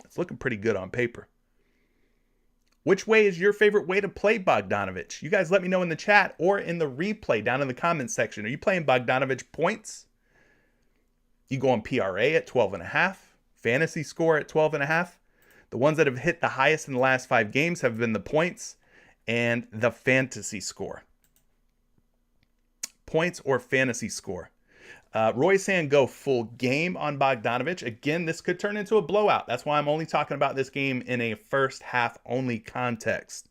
It's looking pretty good on paper. Which way is your favorite way to play Bogdanovic? You guys let me know in the chat or in the replay down in the comments section. Are you playing Bogdanovic points? You go on PRA at 12.5, fantasy score at 12.5. The ones that have hit the highest in the last 5 games have been the points and the fantasy score. Points or fantasy score. Roy saying go full game on Bogdanovic. Again, this could turn into a blowout. That's why I'm only talking about this game in a first half only context.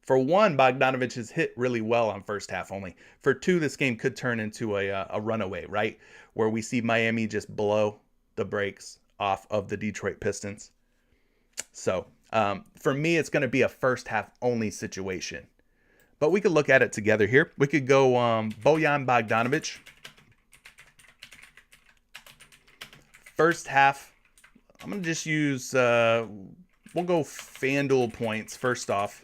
For one, Bogdanovic has hit really well on first half only. For two, this game could turn into a runaway, right? Where we see Miami just blow the brakes off of the Detroit Pistons. So for me, it's going to be a first half only situation. But we could look at it together here. We could go Bojan Bogdanovic. First half, I'm going to just use, we'll go FanDuel points first off.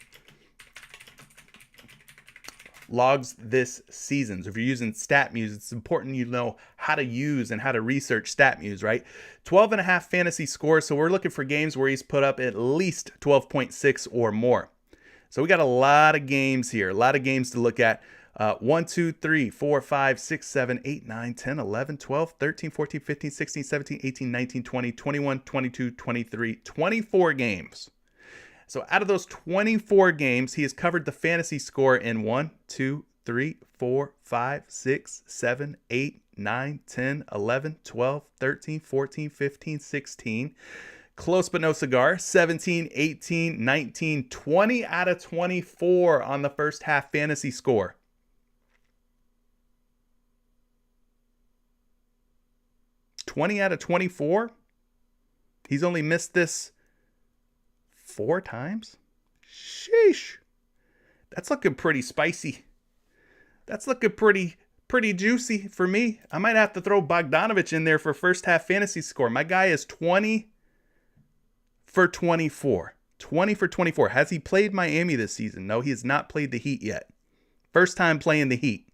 Logs this season. So if you're using StatMuse, it's important you know how to use and how to research StatMuse, right? 12.5 fantasy scores. So we're looking for games where he's put up at least 12.6 or more. So we got a lot of games here, a lot of games to look at. 1, 2, 3, 4, 5, 6, 7, 8, 9, 10, 11, 12, 13, 14, 15, 16, 17, 18, 19, 20, 21, 22, 23, 24 games. So out of those 24 games, he has covered the fantasy score in 1, 2, 3, 4, 5, 6, 7, 8, 9, 10, 11, 12, 13, 14, 15, 16. Close but no cigar. 17, 18, 19, 20 out of 24 on the first half fantasy score. $20 out of 24. He's only missed this 4 times. Sheesh. That's looking pretty spicy. That's looking pretty juicy for me. I might have to throw Bogdanovic in there for first half fantasy score. My guy is 20 for 24. 20 for 24. Has he played Miami this season? No, he has not played the Heat yet. First time playing the Heat.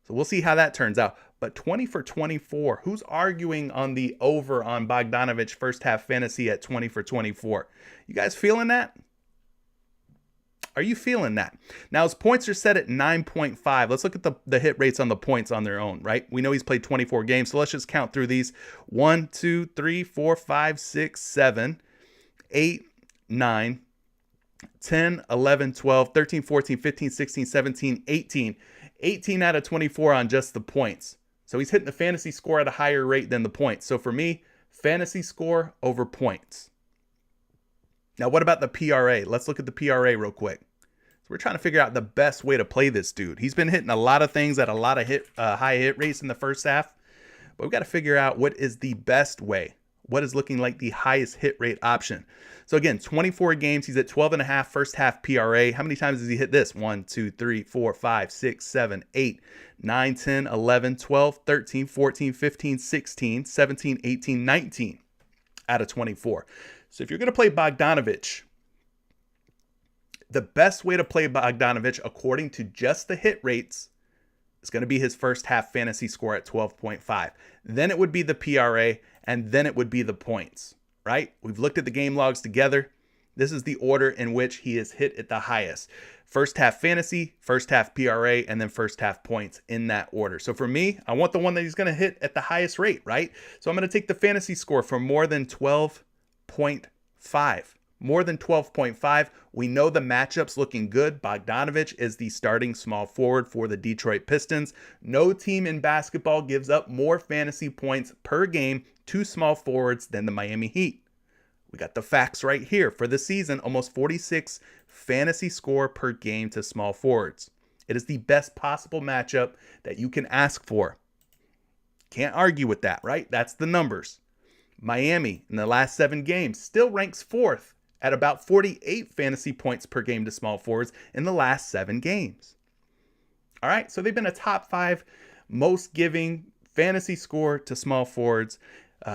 So we'll see how that turns out. But 20 for 24. Who's arguing on the over on Bogdanovic first half fantasy at 20 for 24? You guys feeling that? Are you feeling that? Now, his points are set at 9.5. Let's look at the hit rates on the points on their own, right? We know he's played 24 games, so let's just count through these. 1, 2, 3, 4, 5, 6, 7, 8, 9, 10, 11, 12, 13, 14, 15, 16, 17, 18. 18 out of 24 on just the points. So he's hitting the fantasy score at a higher rate than the points. So for me, fantasy score over points. Now, what about the PRA? Let's look at the PRA real quick. So we're trying to figure out the best way to play this dude. He's been hitting a lot of things at a lot of high hit rates in the first half. But we've got to figure out what is the best way. What is looking like the highest hit rate option? So again, 24 games. He's at 12.5 first half PRA. How many times has he hit this? 1, 2, 3, 4, 5, 6, 7, 8, 9, 10, 11, 12, 13, 14, 15, 16, 17, 18, 19 out of 24. So if you're going to play Bogdanovic, the best way to play Bogdanovic, according to just the hit rates, is going to be his first half fantasy score at 12.5. Then it would be the PRA, and then it would be the points, right? We've looked at the game logs together. This is the order in which he is hit at the highest. First half fantasy, first half PRA, and then first half points in that order. So for me, I want the one that he's going to hit at the highest rate, right? So I'm going to take the fantasy score for more than 12.5. More than 12.5. We know the matchup's looking good. Bogdanovic is the starting small forward for the Detroit Pistons. No team in basketball gives up more fantasy points per game to small forwards than the Miami Heat. We got the facts right here. For the season, almost 46 fantasy score per game to small forwards. It is the best possible matchup that you can ask for. Can't argue with that, right? That's the numbers. Miami, in the last 7 games, still ranks 4th at about 48 fantasy points per game to small forwards in the last 7 games. All right, so they've been a top 5 most giving fantasy score to small forwards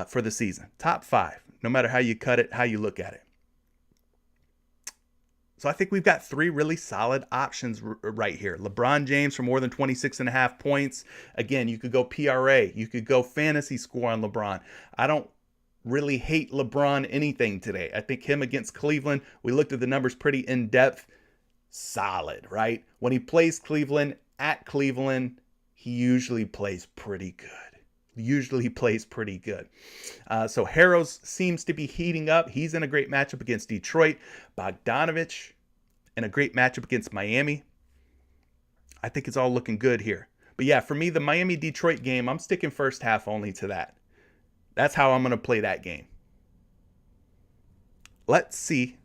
for the season. Top 5, no matter how you cut it, how you look at it. So I think we've got 3 really solid options right here. LeBron James for more than 26.5 points. Again, you could go PRA. You could go fantasy score on LeBron. I don't really hate LeBron anything today. I think him against Cleveland, we looked at the numbers pretty in depth. Solid, right? When he plays Cleveland at Cleveland, he usually plays pretty good. So Herro seems to be heating up. He's in a great matchup against Detroit. Bogdanovic in a great matchup against Miami. I think it's all looking good here. But yeah, for me, the Miami-Detroit game, I'm sticking first half only to that. That's how I'm going to play that game. Let's see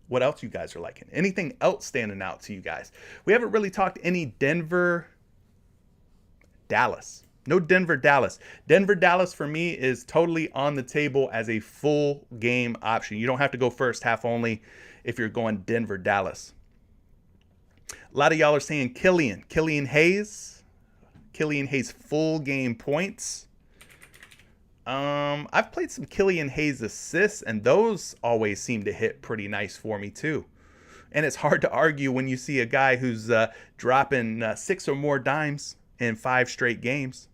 what else you guys are liking. Anything else standing out to you guys? We haven't really talked any Denver, Dallas. No Denver, Dallas. Denver, Dallas for me is totally on the table as a full game option. You don't have to go first half only if you're going Denver, Dallas. A lot of y'all are saying Killian Hayes full game points. I've played some Killian Hayes assists, and those always seem to hit pretty nice for me too. And it's hard to argue when you see a guy who's dropping 6 or more dimes in 5 straight games.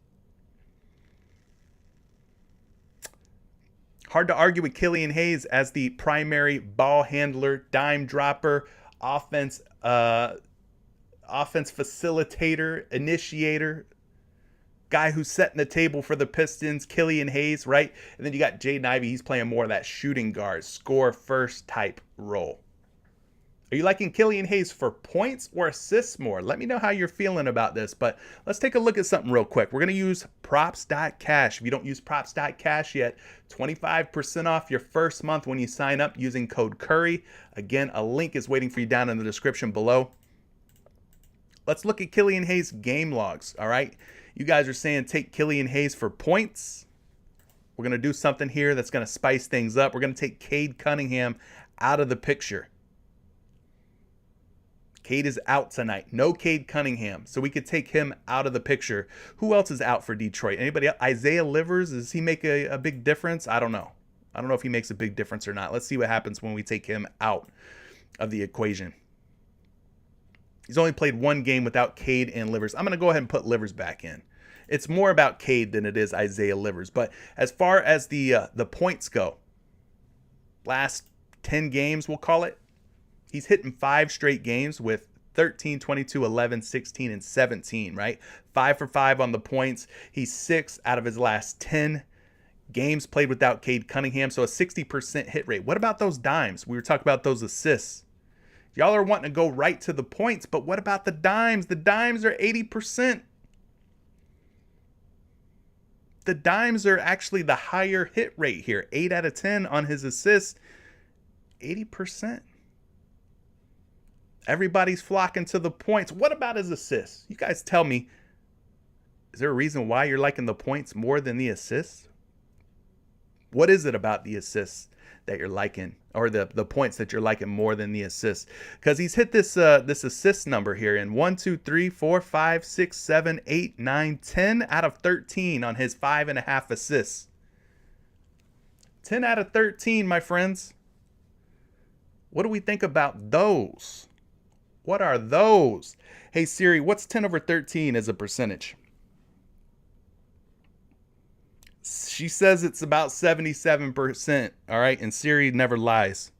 Hard to argue with Killian Hayes as the primary ball handler, dime dropper, offense facilitator, initiator, guy who's setting the table for the Pistons, Killian Hayes, right? And then you got Jaden Ivey. He's playing more of that shooting guard, score first type role. Are you liking Killian Hayes for points or assists more? Let me know how you're feeling about this, but let's take a look at something real quick. We're going to use props.cash. If you don't use props.cash yet, 25% off your first month when you sign up using code Curry. Again, a link is waiting for you down in the description below. Let's look at Killian Hayes game logs, all right? You guys are saying take Killian Hayes for points. We're going to do something here that's going to spice things up. We're going to take Cade Cunningham out of the picture. Cade is out tonight. No Cade Cunningham. So we could take him out of the picture. Who else is out for Detroit? Anybody else? Isaiah Livers, does he make a big difference? I don't know. I don't know if he makes a big difference or not. Let's see what happens when we take him out of the equation. He's only played 1 game without Cade and Livers. I'm going to go ahead and put Livers back in. It's more about Cade than it is Isaiah Livers. But as far as the points go, last 10 games, we'll call it, he's hitting 5 straight games with 13, 22, 11, 16, and 17, right? 5 for 5 on the points. He's 6 out of his last 10 games played without Cade Cunningham, so a 60% hit rate. What about those dimes? We were talking about those assists. Y'all are wanting to go right to the points, but what about the dimes? The dimes are 80%. The dimes are actually the higher hit rate here. 8 out of 10 on his assists. 80%. Everybody's flocking to the points. What about his assists? You guys tell me, is there a reason why you're liking the points more than the assists? What is it about the assists that you're liking, or the points that you're liking more than the assists? Because he's hit this assist number here in 1, 2, 3, 4, 5, 6, 7, 8, 9, 10 out of 13 on his 5.5 assists. 10 out of 13, my friends. What do we think about those? What are those? Hey Siri, what's 10 over 13 as a percentage? She says it's about 77%, all right? And Siri never lies.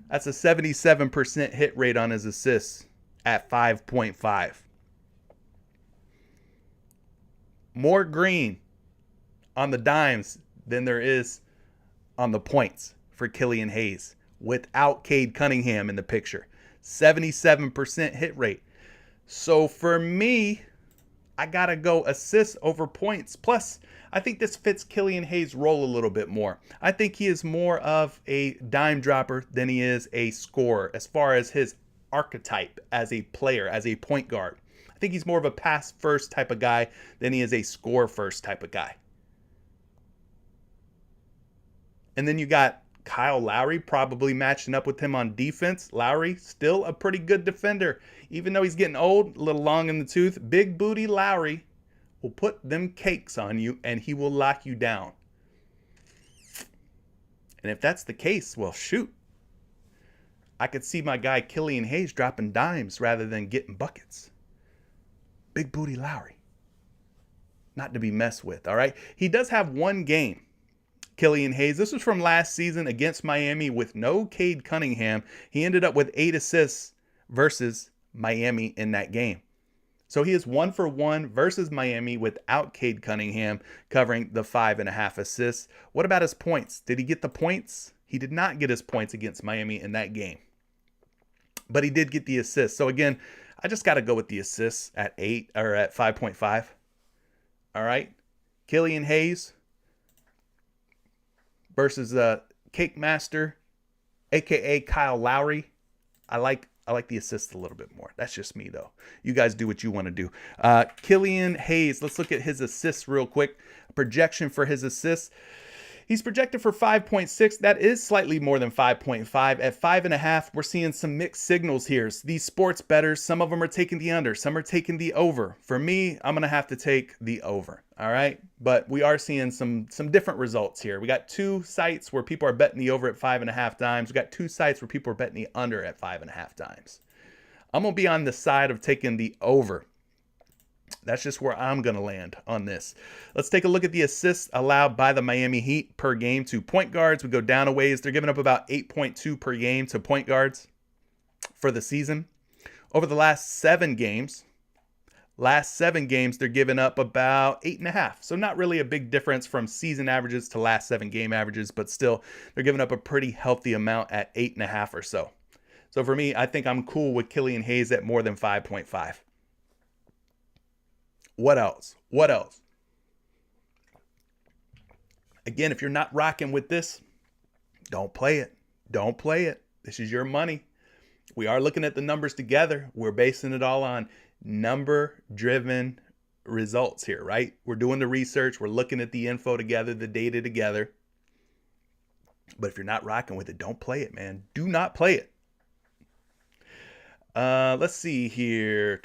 That's a 77% hit rate on his assists at 5.5. More green on the dimes than there is on the points for Killian Hayes without Cade Cunningham in the picture. 77% hit rate. So for me, I got to go assists over points. Plus, I think this fits Killian Hayes' role a little bit more. I think he is more of a dime dropper than he is a scorer as far as his archetype as a player, as a point guard. I think he's more of a pass first type of guy than he is a score first type of guy. And then you got Kyle Lowry probably matching up with him on defense. Lowry, still a pretty good defender. Even though he's getting old, a little long in the tooth, big booty Lowry will put them cakes on you and he will lock you down. And if that's the case, well, shoot. I could see my guy Killian Hayes dropping dimes rather than getting buckets. Big booty Lowry. Not to be messed with, all right? He does have one game, Killian Hayes. This was from last season against Miami with no Cade Cunningham. He ended up with 8 assists versus Miami in that game. So he is 1 for 1 versus Miami without Cade Cunningham covering the 5.5 assists. What about his points? Did he get the points? He did not get his points against Miami in that game. But he did get the assists. So again, I just got to go with the assists at 8 or at 5.5. All right. Killian Hayes versus Cake Master, aka Kyle Lowry. I like the assist a little bit more. That's just me, though. You guys do what you want to do. Killian Hayes, let's look at his assists real quick. Projection for his assists. He's projected for 5.6. That is slightly more than 5.5. At 5.5, we're seeing some mixed signals here. These sports bettors, some of them are taking the under, some are taking the over. For me, I'm going to have to take the over. All right. But we are seeing some different results here. We got 2 sites where people are betting the over at 5.5 times. We got 2 sites where people are betting the under at 5.5 times. I'm going to be on the side of taking the over. That's just where I'm going to land on this. Let's take a look at the assists allowed by the Miami Heat per game to point guards. We go down a ways. They're giving up about 8.2 per game to point guards for the season. Over the last 7 games, they're giving up about 8.5. So not really a big difference from season averages to last 7 game averages, but still they're giving up a pretty healthy amount at 8.5 or so. So for me, I think I'm cool with Killian Hayes at more than 5.5. What else? Again, if you're not rocking with this, don't play it. Don't play it. This is your money. We are looking at the numbers together. We're basing it all on number-driven results here, right? We're doing the research. We're looking at the info together, the data together. But if you're not rocking with it, don't play it, man. Do not play it. Let's see here.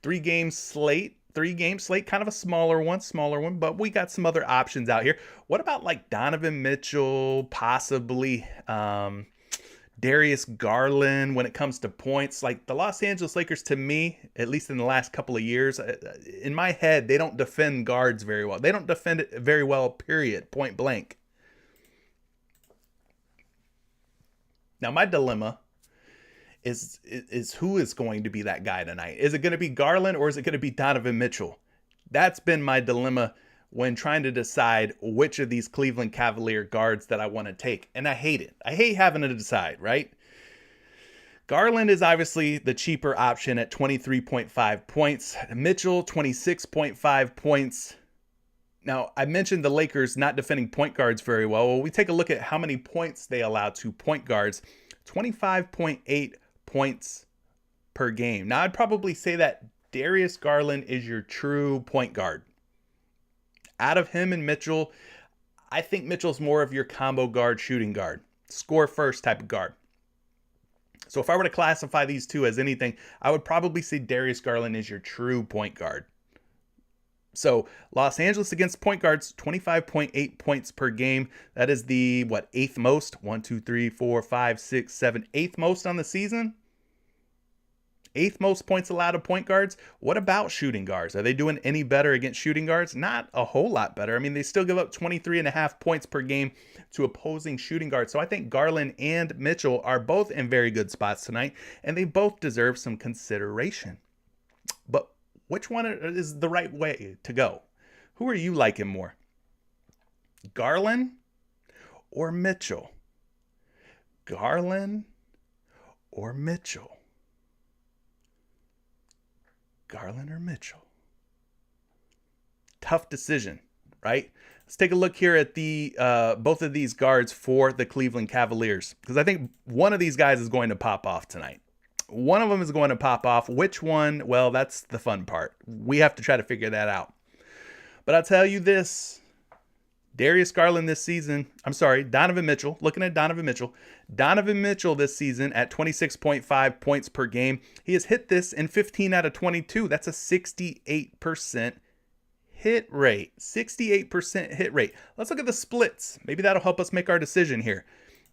3-game slate. 3-game slate, kind of a smaller one, but we got some other options out here. What about like Donovan Mitchell, possibly Darius Garland when it comes to points? Like the Los Angeles Lakers, to me, at least in the last couple of years, in my head, they don't defend guards very well. They don't defend it very well, period, point blank. Now, my dilemma is who is going to be that guy tonight? Is it going to be Garland or is it going to be Donovan Mitchell? That's been my dilemma when trying to decide which of these Cleveland Cavalier guards that I want to take. And I hate it. I hate having to decide, right? Garland is obviously the cheaper option at 23.5 points. Mitchell, 26.5 points. Now, I mentioned the Lakers not defending point guards very well. Well, we take a look at how many points they allow to point guards. 25.8 points per game. Now, I'd probably say that Darius Garland is your true point guard. Out of him and Mitchell, I think Mitchell's more of your combo guard, shooting guard, score first type of guard. So if I were to classify these two as anything, I would probably say Darius Garland is your true point guard. So Los Angeles against point guards, 25.8 points per game. That is the, 8th most? 1, 2, 3, 4, 5, 6, 7, 8th most on the season? 8th most points allowed to point guards. What about shooting guards? Are they doing any better against shooting guards? Not a whole lot better. I mean, they still give up 23.5 points per game to opposing shooting guards. So I think Garland and Mitchell are both in very good spots tonight, and they both deserve some consideration. But which one is the right way to go? Who are you liking more? Garland or Mitchell? Garland or Mitchell? Garland or Mitchell? tough decision, right? Let's take a look here at the both of these guards for the Cleveland Cavaliers, because I think one of these guys is going to pop off tonight. One of them is going to pop off. Which one? Well, that's the fun part. We have to try to figure that out. But I'll tell you this. Donovan Mitchell, looking at Donovan Mitchell. Donovan Mitchell this season at 26.5 points per game. He has hit this in 15 out of 22. That's a 68% hit rate. 68% hit rate. Let's look at the splits. Maybe that'll help us make our decision here.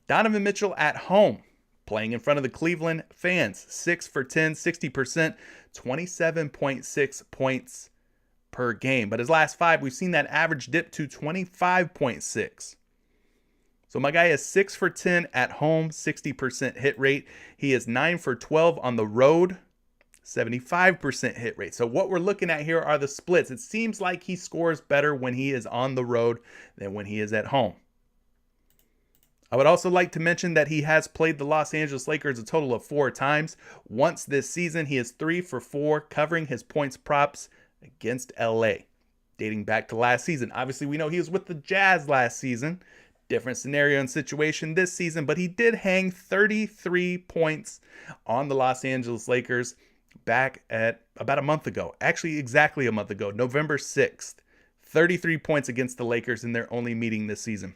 Donovan Mitchell at home, playing in front of the Cleveland fans. 6 for 10, 60%, 27.6 points per game. But his last 5, we've seen that average dip to 25.6. So my guy is 6 for 10 at home, 60% hit rate. He is 9 for 12 on the road, 75% hit rate. So what we're looking at here are the splits. It seems like he scores better when he is on the road than when he is at home. I would also like to mention that he has played the Los Angeles Lakers a total of 4 times. Once this season, he is 3 for 4, covering his points props against LA, dating back to last season. Obviously, we know he was with the Jazz last season. Different scenario and situation this season, but he did hang 33 points on the Los Angeles Lakers back at about a month ago. Actually, exactly a month ago, November 6th. 33 points against the Lakers in their only meeting this season.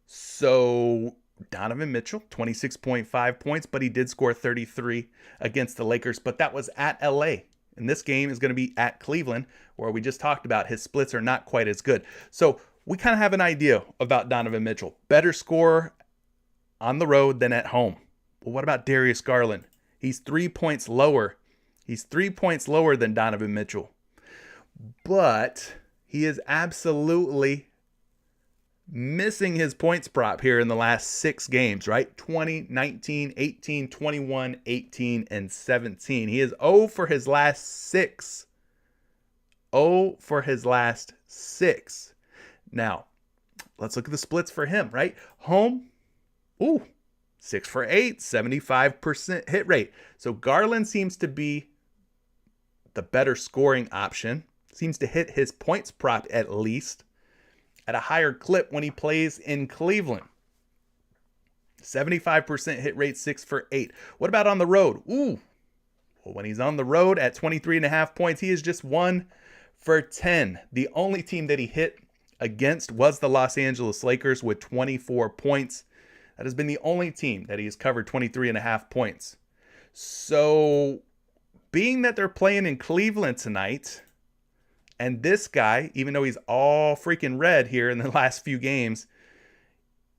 So Donovan Mitchell, 26.5 points, but he did score 33 against the Lakers, but that was at LA. And this game is going to be at Cleveland, where we just talked about his splits are not quite as good. So we kind of have an idea about Donovan Mitchell. Better scorer on the road than at home. Well, what about Darius Garland? He's 3 points lower. He's 3 points lower than Donovan Mitchell. But he is absolutely missing his points prop here in the last 6 games, right? 20, 19, 18, 21, 18, and 17. He is 0 for his last 6. 0 for his last 6. Now, let's look at the splits for him, right? Home, 6 for 8, 75% hit rate. So Garland seems to be the better scoring option. Seems to hit his points prop at least at a higher clip when he plays in Cleveland. 75% hit rate, 6 for 8. What about on the road? Well, when he's on the road at 23.5 points, he is just 1 for 10. The only team that he hit against was the Los Angeles Lakers with 24 points. That has been the only team that he has covered 23.5 points. So, being that they're playing in Cleveland tonight, and this guy, even though he's all freaking red here in the last few games,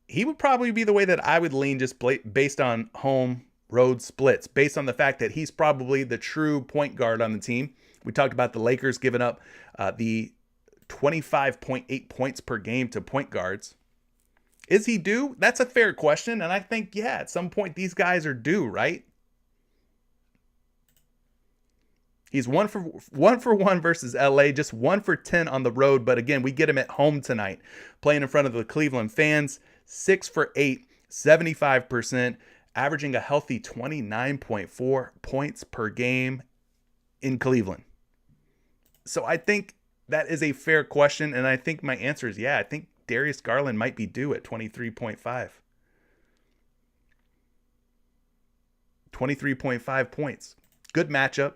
he would probably be the way that I would lean just based on home road splits, based on the fact that he's probably the true point guard on the team. We talked about the Lakers giving up the 25.8 points per game to point guards. Is he due? That's a fair question. And I think, yeah, at some point these guys are due, right? He's 1 for 1 versus LA, just 1 for 10 on the road. But again, we get him at home tonight, playing in front of the Cleveland fans. 6 for 8, 75%, averaging a healthy 29.4 points per game in Cleveland. So I think that is a fair question. And I think my answer is, yeah, I think Darius Garland might be due at 23.5. 23.5 points. Good matchup.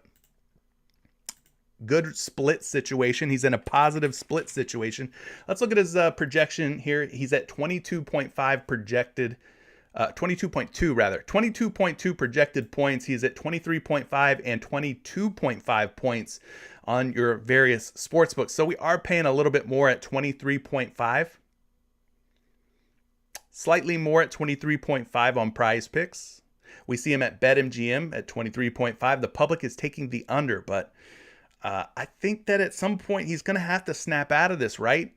Good split situation. He's in a positive split situation. Let's look at his projection here. He's at 22.5 projected, 22.2 projected points. He's at 23.5 and 22.5 points on your various sports books. So we are paying a little bit more at 23.5. Slightly more at 23.5 on PrizePicks. We see him at BetMGM at 23.5. The public is taking the under, but I think that at some point he's going to have to snap out of this, right?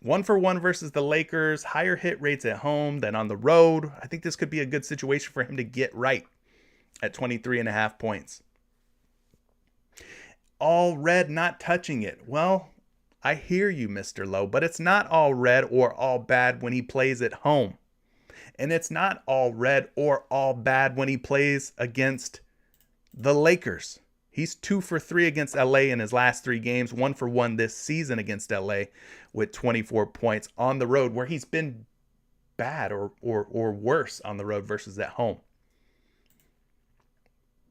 1 for 1 versus the Lakers, higher hit rates at home than on the road. I think this could be a good situation for him to get right at 23.5 points. All red, not touching it. Well, I hear you, Mr. Lowe, but it's not all red or all bad when he plays at home. And it's not all red or all bad when he plays against the Lakers. He's 2 for 3 against LA in his last 3 games, 1 for 1 this season against LA with 24 points on the road, where he's been bad or worse on the road versus at home.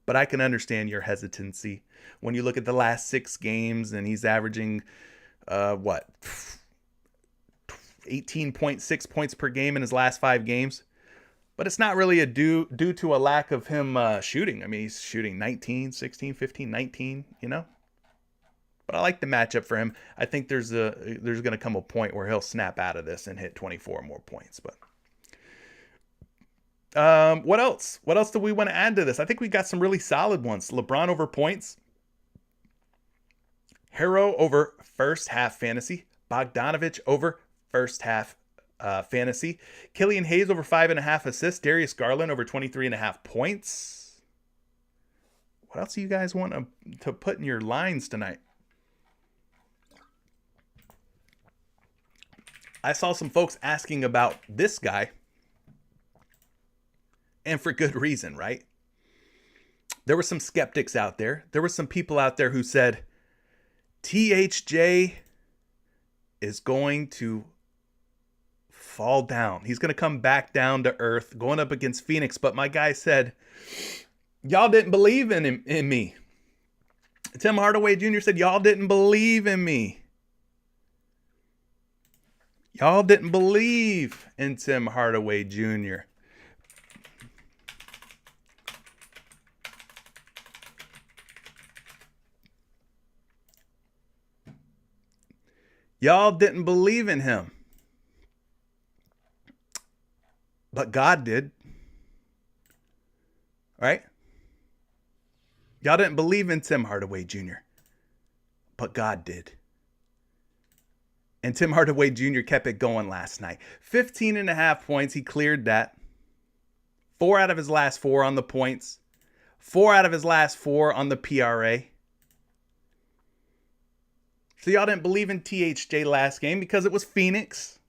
But I can understand your hesitancy when you look at the last 6 games and he's averaging 18.6 points per game in his last 5 games. But it's not really due to a lack of him shooting. I mean, he's shooting 19, 16, 15, 19, But I like the matchup for him. I think there's going to come a point where he'll snap out of this and hit 24 more points. But what else? What else do we want to add to this? I think we got some really solid ones. LeBron over points. Herro over first half fantasy. Bogdanovic over first half fantasy. Killian Hayes over 5.5 assists. Darius Garland over 23.5 points. What else do you guys want to put in your lines tonight? I saw some folks asking about this guy. And for good reason, right? There were some skeptics out there. There were some people out there who said, THJ is going to fall down. He's going to come back down to earth going up against Phoenix. But my guy said, y'all didn't believe in me. Tim Hardaway Jr. said, y'all didn't believe in me. Y'all didn't believe in Tim Hardaway Jr. Y'all didn't believe in him. But God did. Right? Y'all didn't believe in Tim Hardaway Jr. But God did. And Tim Hardaway Jr. kept it going last night. 15.5 points. He cleared that. 4 out of his last 4 on the points. 4 out of his last 4 on the PRA. So y'all didn't believe in THJ last game because it was Phoenix.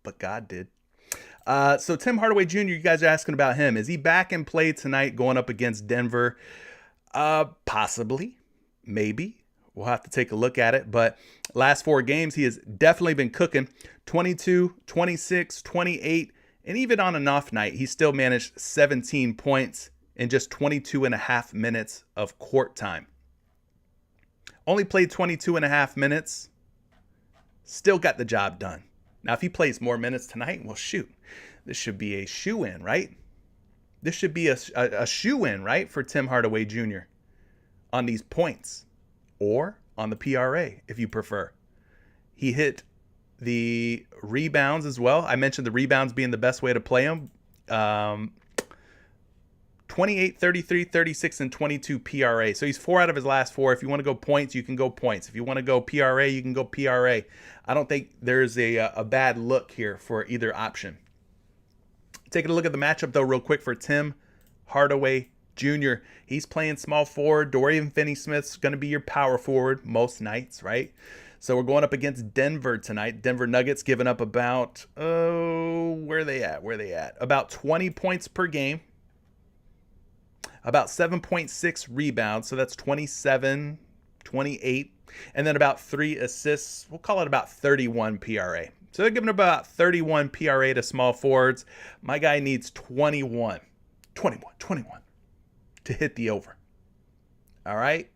But God did. So Tim Hardaway Jr., you guys are asking about him. Is he back in play tonight going up against Denver? Possibly. Maybe. We'll have to take a look at it. But last 4 games, he has definitely been cooking. 22, 26, 28. And even on an off night, he still managed 17 points in just 22.5 minutes of court time. Only played 22.5 minutes. Still got the job done. Now, if he plays more minutes tonight, well, shoot. This should be a shoe-in, right? This should be a shoe-in, right, for Tim Hardaway Jr. on these points. Or on the PRA, if you prefer. He hit the rebounds as well. I mentioned the rebounds being the best way to play him. 28, 33, 36, and 22 PRA. So he's 4 out of his last 4. If you want to go points, you can go points. If you want to go PRA, you can go PRA. I don't think there's a bad look here for either option. Taking a look at the matchup, though, real quick for Tim Hardaway Jr. He's playing small forward. Dorian Finney-Smith's going to be your power forward most nights, right? So we're going up against Denver tonight. Denver Nuggets giving up about, where are they at? About 20 points per game. About 7.6 rebounds. So that's 27, 28. And then about 3 assists. We'll call it about 31 PRA. So they're giving about 31 PRA to small forwards. My guy needs 21 to hit the over. All right?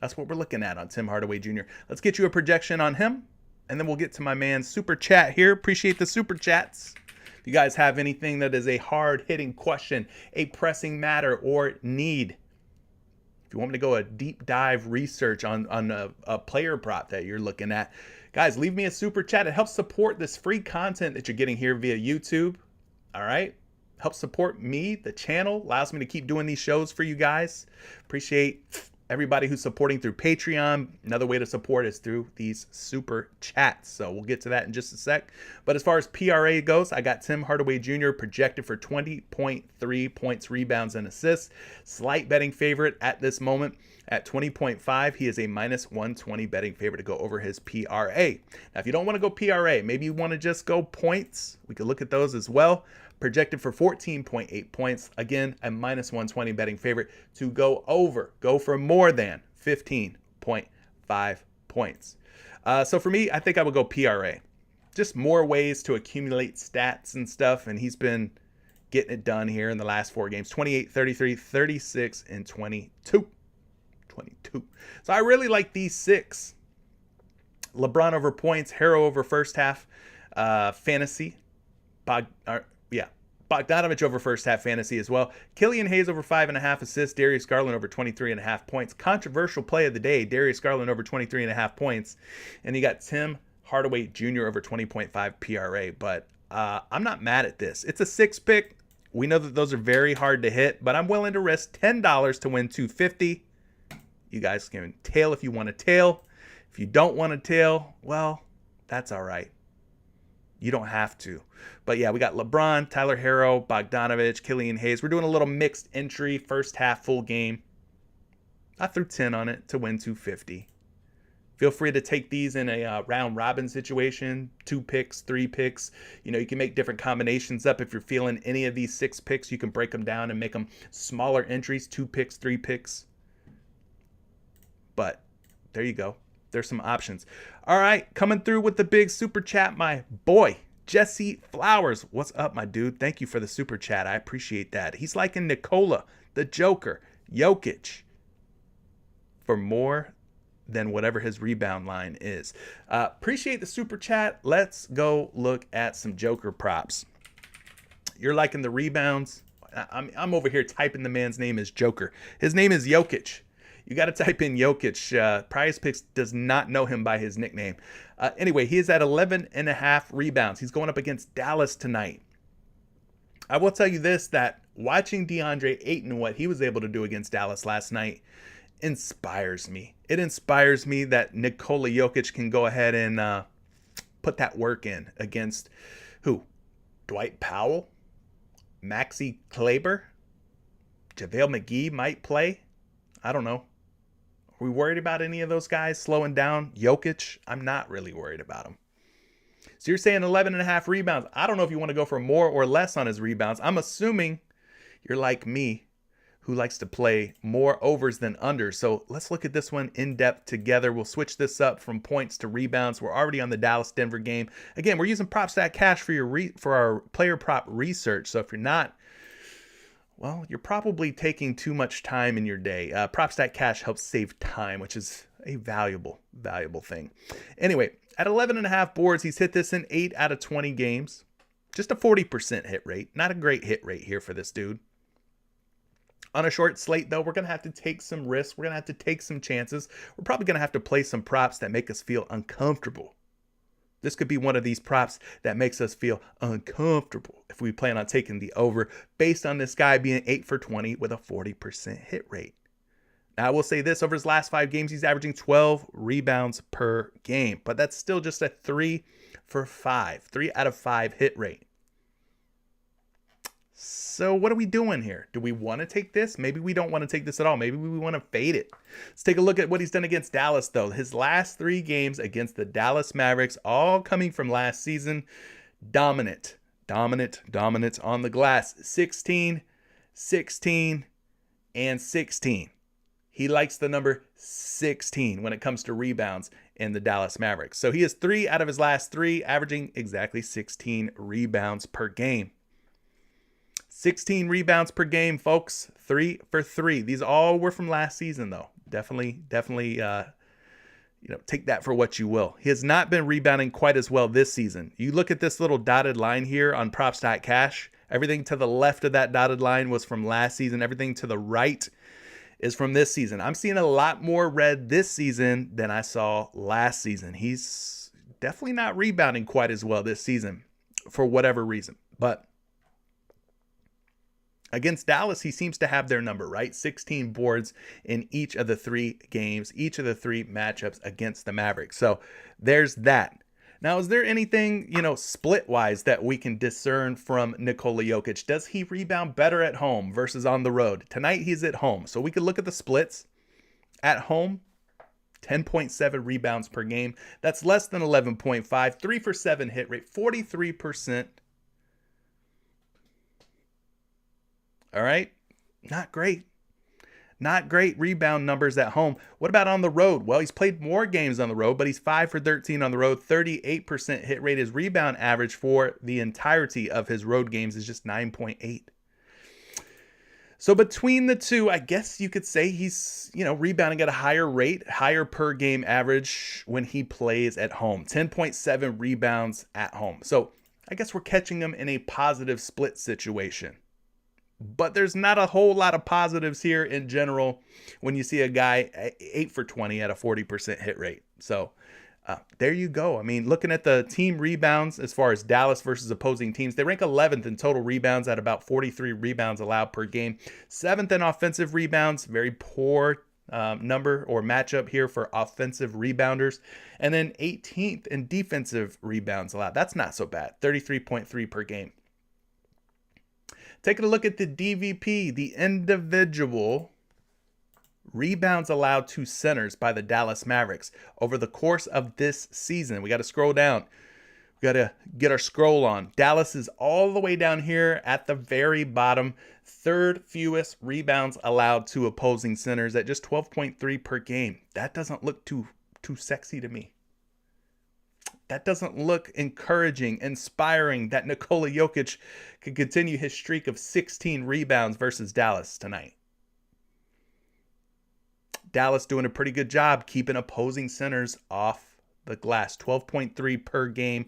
That's what we're looking at on Tim Hardaway Jr. Let's get you a projection on him, and then we'll get to my man's super chat here. Appreciate the super chats. If you guys have anything that is a hard-hitting question, a pressing matter, or need, if you want me to go a deep dive research on a player prop that you're looking at, guys, leave me a super chat. It helps support this free content that you're getting here via YouTube. All right? Helps support me, the channel, allows me to keep doing these shows for you guys. Appreciate everybody who's supporting through Patreon. Another way to support is through these super chats. So we'll get to that in just a sec. But as far as PRA goes, I got Tim Hardaway Jr. projected for 20.3 points, rebounds, and assists. Slight betting favorite at this moment at 20.5. He is a minus 120 betting favorite to go over his PRA. Now, if you don't want to go PRA, maybe you want to just go points. We could look at those as well. projected for 14.8 points. Again, a minus 120 betting favorite to go over, go for more than 15.5 points. So for me, I think I would go PRA. Just more ways to accumulate stats and stuff, and he's been getting it done here in the last 4 games. 28, 33, 36, and 22. So I really like these 6. LeBron over points, Herro over first half fantasy. Bogdanovic over first half fantasy as well. Killian Hayes over 5.5 assists. Darius Garland over 23.5 points. Controversial play of the day, Darius Garland over 23.5 points. And you got Tim Hardaway Jr. over 20.5 PRA. But I'm not mad at this. It's a 6 pick. We know that those are very hard to hit, but I'm willing to risk $10 to win $250. You guys can tail if you want to tail. If you don't want to tail, well, that's all right. You don't have to. But yeah, we got LeBron, Tyler Herro, Bogdanovic, Killian Hayes. We're doing a little mixed entry, first half, full game. I threw 10 on it to win $250. Feel free to take these in a round robin situation, 2 picks, 3 picks. You know, you can make different combinations up. If you're feeling any of these 6 picks, you can break them down and make them smaller entries, 2 picks, 3 picks. But there you go. There's some options. All right, coming through with the big super chat, my boy, Jesse Flowers. What's up, my dude? Thank you for the super chat. I appreciate that. He's liking Nikola, the Joker, Jokic for more than whatever his rebound line is. Appreciate the super chat. Let's go look at some Joker props. You're liking the rebounds. I'm over here typing the man's name is Joker. His name is Jokic. You got to type in Jokic. PrizePicks does not know him by his nickname. Anyway, he is at 11.5 rebounds. He's going up against Dallas tonight. I will tell you this, that watching DeAndre Ayton, what he was able to do against Dallas last night, inspires me. It inspires me that Nikola Jokic can go ahead and put that work in against who? Dwight Powell? Maxi Kleber? JaVale McGee might play? I don't know. Are we worried about any of those guys slowing down? Jokic, I'm not really worried about him. So you're saying 11.5 rebounds. I don't know if you want to go for more or less on his rebounds. I'm assuming you're like me, who likes to play more overs than unders. So let's look at this one in depth together. We'll switch this up from points to rebounds. We're already on the Dallas-Denver game. Again, we're using PropStat Cash for our player prop research. So if you're not, well, you're probably taking too much time in your day. PropStat Cash helps save time, which is a valuable thing. Anyway, at 11.5 boards, he's hit this in 8 out of 20 games. Just a 40% hit rate. Not a great hit rate here for this dude. On a short slate, though, we're going to have to take some risks. We're going to have to take some chances. We're probably going to have to play some props that make us feel uncomfortable. This could be one of these props that makes us feel uncomfortable if we plan on taking the over based on this guy being 8 for 20 with a 40% hit rate. Now, I will say this, over his last 5 games, he's averaging 12 rebounds per game, but that's still just a 3 for 5, 3 out of 5 hit rate. So what are we doing here? Do we want to take this? Maybe we don't want to take this at all. Maybe we want to fade it. Let's take a look at what he's done against Dallas, though. His last 3 games against the Dallas Mavericks, all coming from last season. Dominant on the glass. 16, 16, and 16. He likes the number 16 when it comes to rebounds in the Dallas Mavericks. So he has 3 out of his last 3, averaging exactly 16 rebounds per game. 16 rebounds per game, folks. 3 for 3. These all were from last season, though. Definitely, take that for what you will. He has not been rebounding quite as well this season. You look at this little dotted line here on Props.Cash. Everything to the left of that dotted line was from last season. Everything to the right is from this season. I'm seeing a lot more red this season than I saw last season. He's definitely not rebounding quite as well this season for whatever reason. But against Dallas, he seems to have their number, right? 16 boards in each of the 3 games, each of the 3 matchups against the Mavericks. So there's that. Now, is there anything, split-wise that we can discern from Nikola Jokic? Does he rebound better at home versus on the road? Tonight, he's at home. So we could look at the splits. At home, 10.7 rebounds per game. That's less than 11.5. 3 for 7 hit rate, 43%. All right. Not great. Not great rebound numbers at home. What about on the road? Well, he's played more games on the road, but he's 5 for 13 on the road, 38% hit rate. His rebound average for the entirety of his road games is just 9.8. So between the two, I guess you could say he's, rebounding at a higher rate, higher per game average when he plays at home. 10.7 rebounds at home. So I guess we're catching him in a positive split situation. But there's not a whole lot of positives here in general when you see a guy 8 for 20 at a 40% hit rate. So there you go. I mean, looking at the team rebounds as far as Dallas versus opposing teams, they rank 11th in total rebounds at about 43 rebounds allowed per game. 7th in offensive rebounds, very poor number or matchup here for offensive rebounders. And then 18th in defensive rebounds allowed. That's not so bad, 33.3 per game. Taking a look at the DVP, the individual rebounds allowed to centers by the Dallas Mavericks over the course of this season. We got to scroll down. We got to get our scroll on. Dallas is all the way down here at the very bottom. Third fewest rebounds allowed to opposing centers at just 12.3 per game. That doesn't look too sexy to me. That doesn't look encouraging, inspiring that Nikola Jokic could continue his streak of 16 rebounds versus Dallas tonight. Dallas doing a pretty good job keeping opposing centers off the glass. 12.3 per game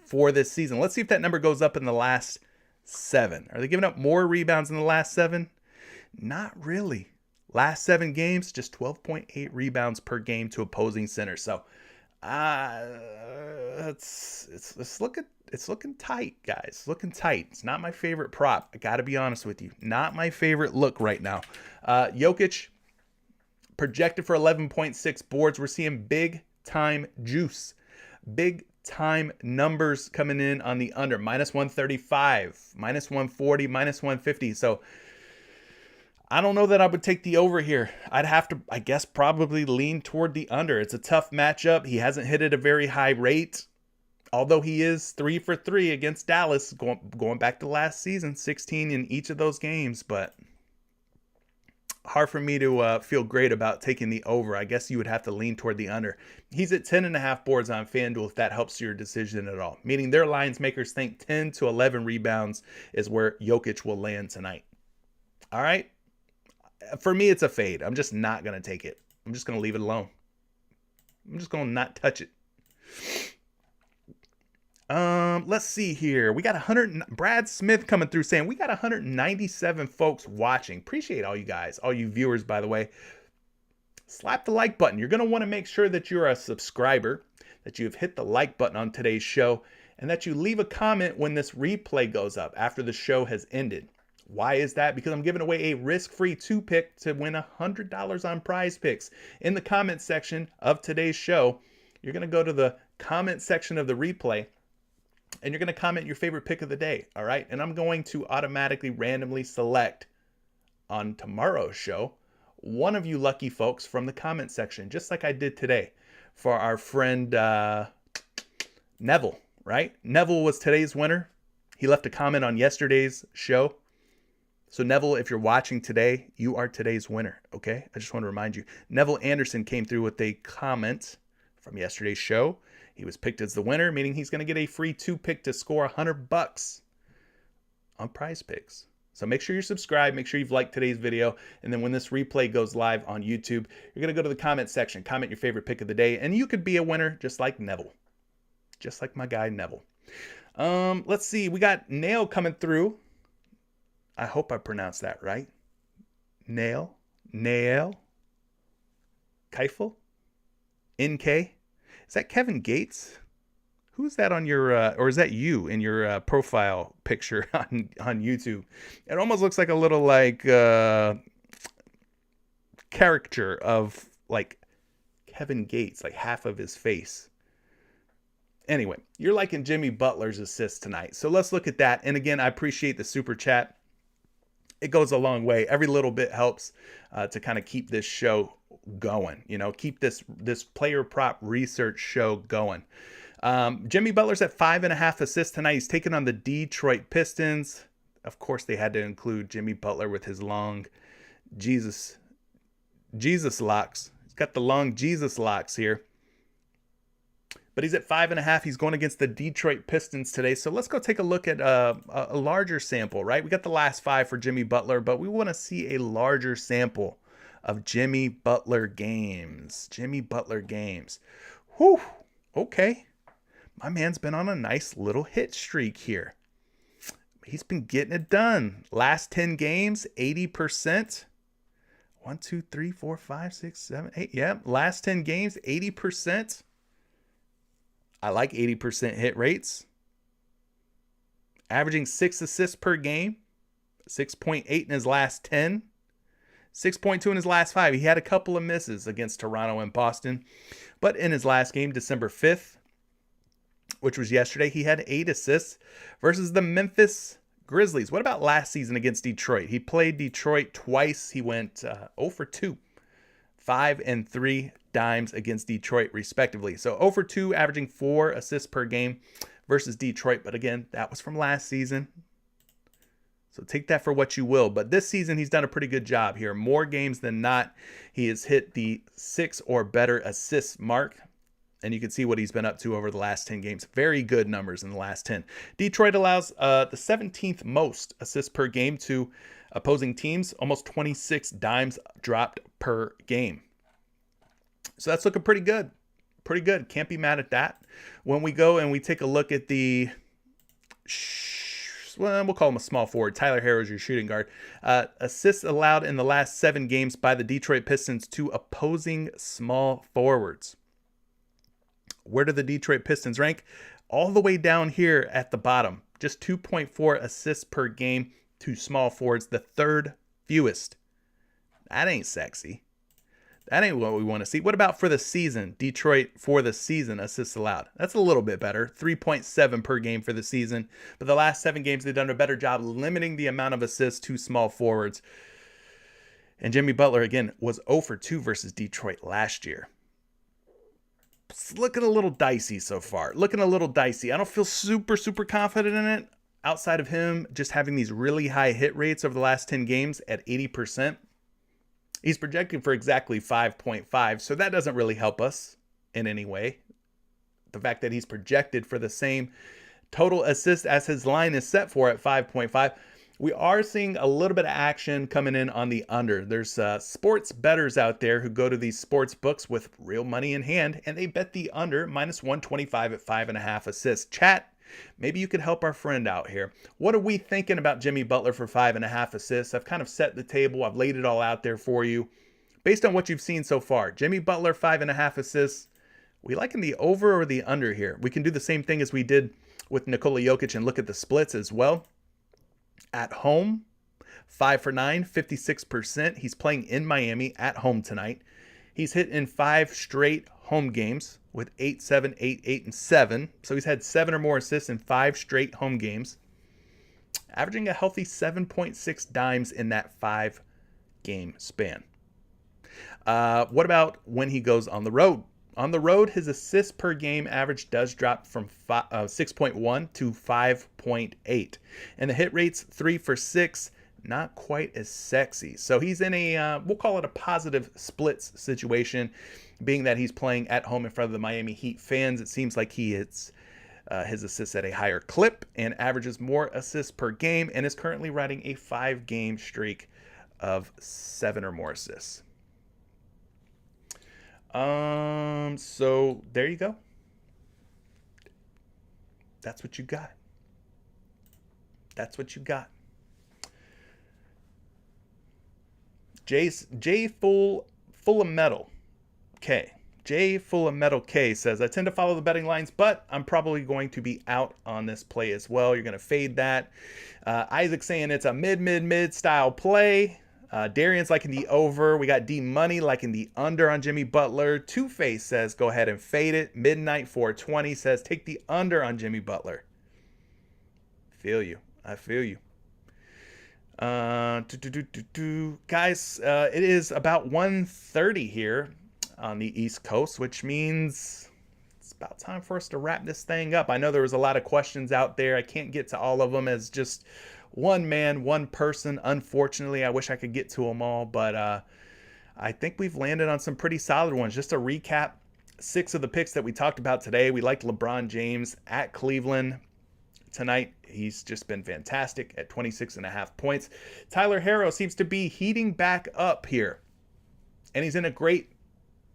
for this season. Let's see if that number goes up in the last 7. Are they giving up more rebounds in the last 7? Not really. Last 7 games, just 12.8 rebounds per game to opposing centers. So it's looking tight, guys. Looking tight. It's not my favorite prop. I got to be honest with you. Not my favorite look right now. Jokic projected for 11.6 boards. We're seeing big time juice. Big time numbers coming in on the under. Minus 135, minus 140, minus 150. So I don't know that I would take the over here. I'd have to, I guess, probably lean toward the under. It's a tough matchup. He hasn't hit at a very high rate, although he is 3 for 3 against Dallas, going back to last season, 16 in each of those games. But hard for me to feel great about taking the over. I guess you would have to lean toward the under. He's at 10.5 boards on FanDuel, if that helps your decision at all. Meaning their lines makers think 10 to 11 rebounds is where Jokic will land tonight. All right. For me, it's a fade. I'm just not going to take it. I'm just going to leave it alone. I'm just going to not touch it. Let's see here. We got 100. Brad Smith coming through saying we got 197 folks watching. Appreciate all you guys, all you viewers, by the way. Slap the like button. You're going to want to make sure that you're a subscriber, that you've hit the like button on today's show, and that you leave a comment when this replay goes up after the show has ended. Why is that? Because I'm giving away a risk-free 2-pick to win $100 on PrizePicks. In the comment section of today's show, you're going to go to the comment section of the replay, and you're going to comment your favorite pick of the day, all right? And I'm going to automatically randomly select on tomorrow's show one of you lucky folks from the comment section, just like I did today for our friend Neville, right? Neville was today's winner. He left a comment on yesterday's show. So Neville, if you're watching today, you are today's winner, okay? I just want to remind you. Neville Anderson came through with a comment from yesterday's show. He was picked as the winner, meaning he's going to get a free 2-pick to score $100 on PrizePicks. So make sure you're subscribed. Make sure you've liked today's video. And then when this replay goes live on YouTube, you're going to go to the comment section, comment your favorite pick of the day, and you could be a winner just like Neville. Just like my guy Neville. Let's see. We got Nail coming through. I hope I pronounced that right. Nail. Keifel? NK? Is that Kevin Gates? Who's that on your, or is that you in your profile picture on YouTube? It almost looks like a little caricature of like Kevin Gates, like half of his face. Anyway, you're liking Jimmy Butler's assist tonight. So let's look at that. And again, I appreciate the super chat. It goes a long way. Every little bit helps to kind of keep this show going, keep this player prop research show going. Jimmy Butler's at 5.5 assists tonight. He's taking on the Detroit Pistons. of course they had to include Jimmy Butler with his long Jesus locks. He's got the long Jesus locks here. But he's at 5.5. He's going against the Detroit Pistons today. So let's go take a look at a larger sample, right? We got the last 5 for Jimmy Butler, but we want to see a larger sample of Jimmy Butler games. Jimmy Butler games. Whew. Okay. My man's been on a nice little hit streak here. He's been getting it done. Last 10 games, 80%. 1, 2, 3, 4, 5, 6, 7, 8. Yeah, last 10 games, 80%. I like 80% hit rates. Averaging 6 assists per game. 6.8 in his last 10. 6.2 in his last 5. He had a couple of misses against Toronto and Boston. But in his last game, December 5th, which was yesterday, he had 8 assists versus the Memphis Grizzlies. What about last season against Detroit? He played Detroit twice. He went 0 for 2. 5 and 3 dimes against Detroit, respectively. So 0 for 2, averaging 4 assists per game versus Detroit. But again, that was from last season. So take that for what you will. But this season, he's done a pretty good job here. More games than not, he has hit the 6 or better assists mark. And you can see what he's been up to over the last 10 games. Very good numbers in the last 10. Detroit allows the 17th most assists per game to opposing teams. Almost 26 dimes dropped per game. So that's looking pretty good. Pretty good. Can't be mad at that. When we go and we take a look at the, well, we'll call him a small forward. Tyler Herro is your shooting guard. Assists allowed in the last 7 games by the Detroit Pistons to opposing small forwards. Where do the Detroit Pistons rank? All the way down here at the bottom. Just 2.4 assists per game to small forwards. The 3rd fewest. That ain't sexy. That ain't what we want to see. What about for the season? Detroit for the season assists allowed. That's a little bit better. 3.7 per game for the season. But the last 7 games, they've done a better job limiting the amount of assists to small forwards. And Jimmy Butler, again, was 0 for 2 versus Detroit last year. It's looking a little dicey so far. Looking a little dicey. I don't feel super confident in it. Outside of him just having these really high hit rates over the last 10 games at 80%. He's projected for exactly 5.5, so that doesn't really help us in any way. The fact that he's projected for the same total assist as his line is set for at 5.5. We are seeing a little bit of action coming in on the under. There's sports bettors out there who go to these sports books with real money in hand, and they bet the under minus 125 at 5.5 assists. Chat, maybe you could help our friend out here. What are we thinking about Jimmy Butler for 5.5 assists? I've kind of set the table. I've laid it all out there for you. Based on what you've seen so far, Jimmy Butler, 5.5 assists. We liking the over or the under here? We can do the same thing as we did with Nikola Jokic and look at the splits as well. At home, 5 for 9, 56%. He's playing in Miami at home tonight. He's hit in 5 straight home games with 8, 7, 8, 8, and 7. So he's had 7 or more assists in 5 straight home games, averaging a healthy 7.6 dimes in that 5-game span. What about when he goes on the road? On the road, his assists per game average does drop from 6.1 to 5.8. And the hit rate's 3 for 6, not quite as sexy. So he's in a, we'll call it a positive splits situation, being that he's playing at home in front of the Miami Heat fans. It seems like he hits his assists at a higher clip and averages more assists per game and is currently riding a 5-game streak of 7 or more assists. So there you go. That's what you got. That's what you got. J full of metal K. J full of metal K says, I tend to follow the betting lines, but I'm probably going to be out on this play as well. You're going to fade that. Isaac saying it's a mid style play. Darian's liking the over. We got D Money liking the under on Jimmy Butler. Two-Face says go ahead and fade it. Midnight 420 says take the under on Jimmy Butler. Feel you. I feel you. Guys, it is about 1:30 here on the East Coast, which means it's about time for us to wrap this thing up. I know there was a lot of questions out there. I can't get to all of them as just one man, one person. Unfortunately, I wish I could get to them all, but I think we've landed on some pretty solid ones. Just to recap, 6 of the picks that we talked about today. We liked LeBron James at Cleveland tonight. He's just been fantastic at 26.5 points. Tyler Herro seems to be heating back up here, and he's in a great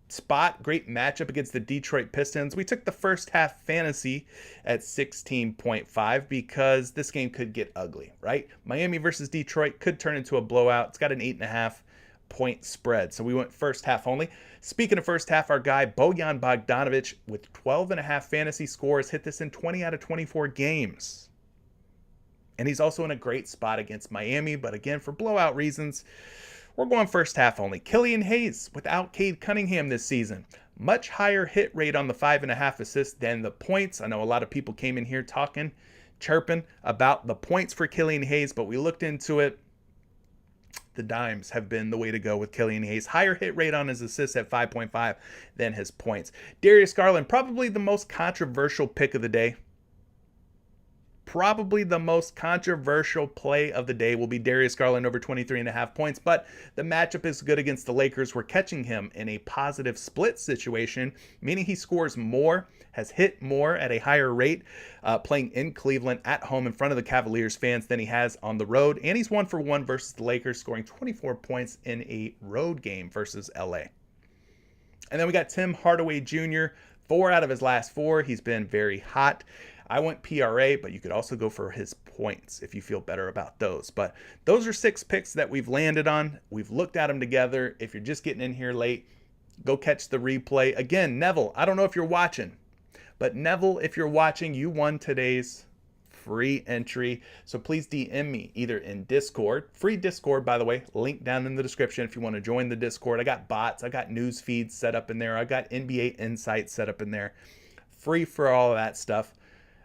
spot, great matchup against the Detroit Pistons. We took the first half fantasy at 16.5 because this game could get ugly, right? Miami versus Detroit could turn into a blowout. It's got an 8.5 point spread. So we went first half only. Speaking of first half, our guy Bogdanovic with 12.5 fantasy scores hit this in 20 out of 24 games. And he's also in a great spot against Miami, but again, for blowout reasons, we're going first half only. Killian Hayes without Cade Cunningham this season. Much higher hit rate on the 5.5 assists than the points. I know a lot of people came in here chirping about the points for Killian Hayes, but we looked into it. The dimes have been the way to go with Killian Hayes. Higher hit rate on his assists at 5.5 than his points. Darius Garland, probably the most controversial pick of the day. Probably the most controversial play of the day will be Darius Garland over 23.5 points, but the matchup is good against the Lakers. We're catching him in a positive split situation, meaning he scores more, has hit more at a higher rate, playing in Cleveland at home in front of the Cavaliers fans than he has on the road. And he's 1-for-1 versus the Lakers, scoring 24 points in a road game versus LA. And then we got Tim Hardaway Jr., 4 out of his last 4. He's been very hot. I went PRA, but you could also go for his points if you feel better about those. But those are 6 picks that we've landed on. We've looked at them together. If you're just getting in here late, go catch the replay. Again, Neville, I don't know if you're watching, but Neville, if you're watching, you won today's free entry. So please DM me either in Discord. Free Discord, by the way, link down in the description if you want to join the Discord. I got bots. I got news feeds set up in there. I got NBA insights set up in there. Free for all of that stuff.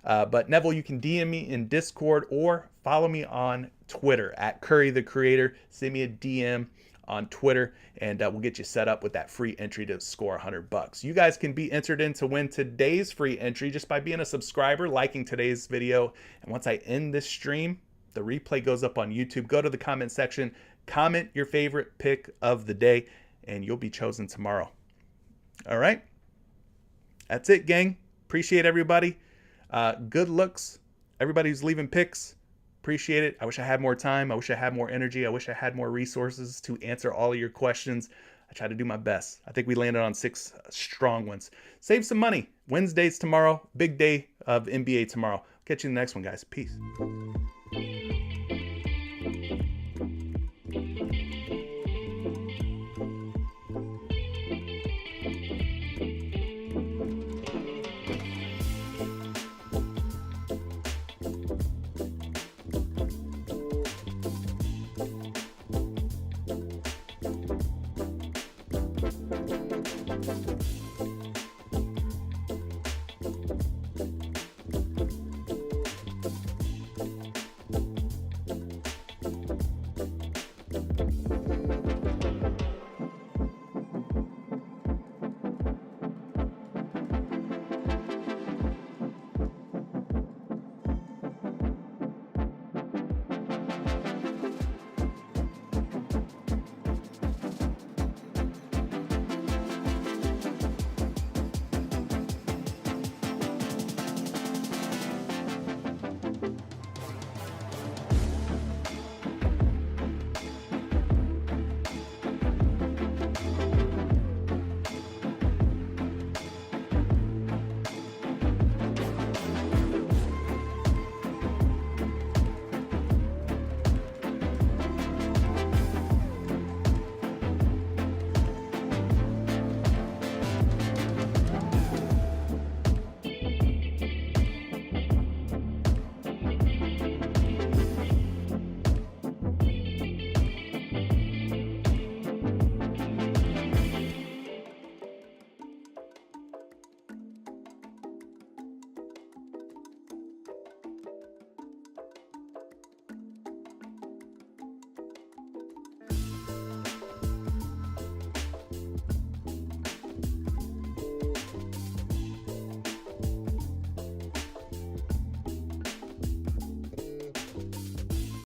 But Neville, you can DM me in Discord or follow me on Twitter at Curry the Creator. Send me a DM on Twitter, and we'll get you set up with that free entry to score $100. You guys can be entered in to win today's free entry just by being a subscriber, liking today's video. And once I end this stream, the replay goes up on YouTube. Go to the comment section, comment your favorite pick of the day, and you'll be chosen tomorrow. All right? That's it, gang. Appreciate everybody. Good looks. Everybody who's leaving picks, appreciate it. I wish I had more time. I wish I had more energy. I wish I had more resources to answer all of your questions. I try to do my best. I think we landed on 6 strong ones. Save some money. Wednesday's tomorrow. Big day of NBA tomorrow. Catch you in the next one, guys. Peace.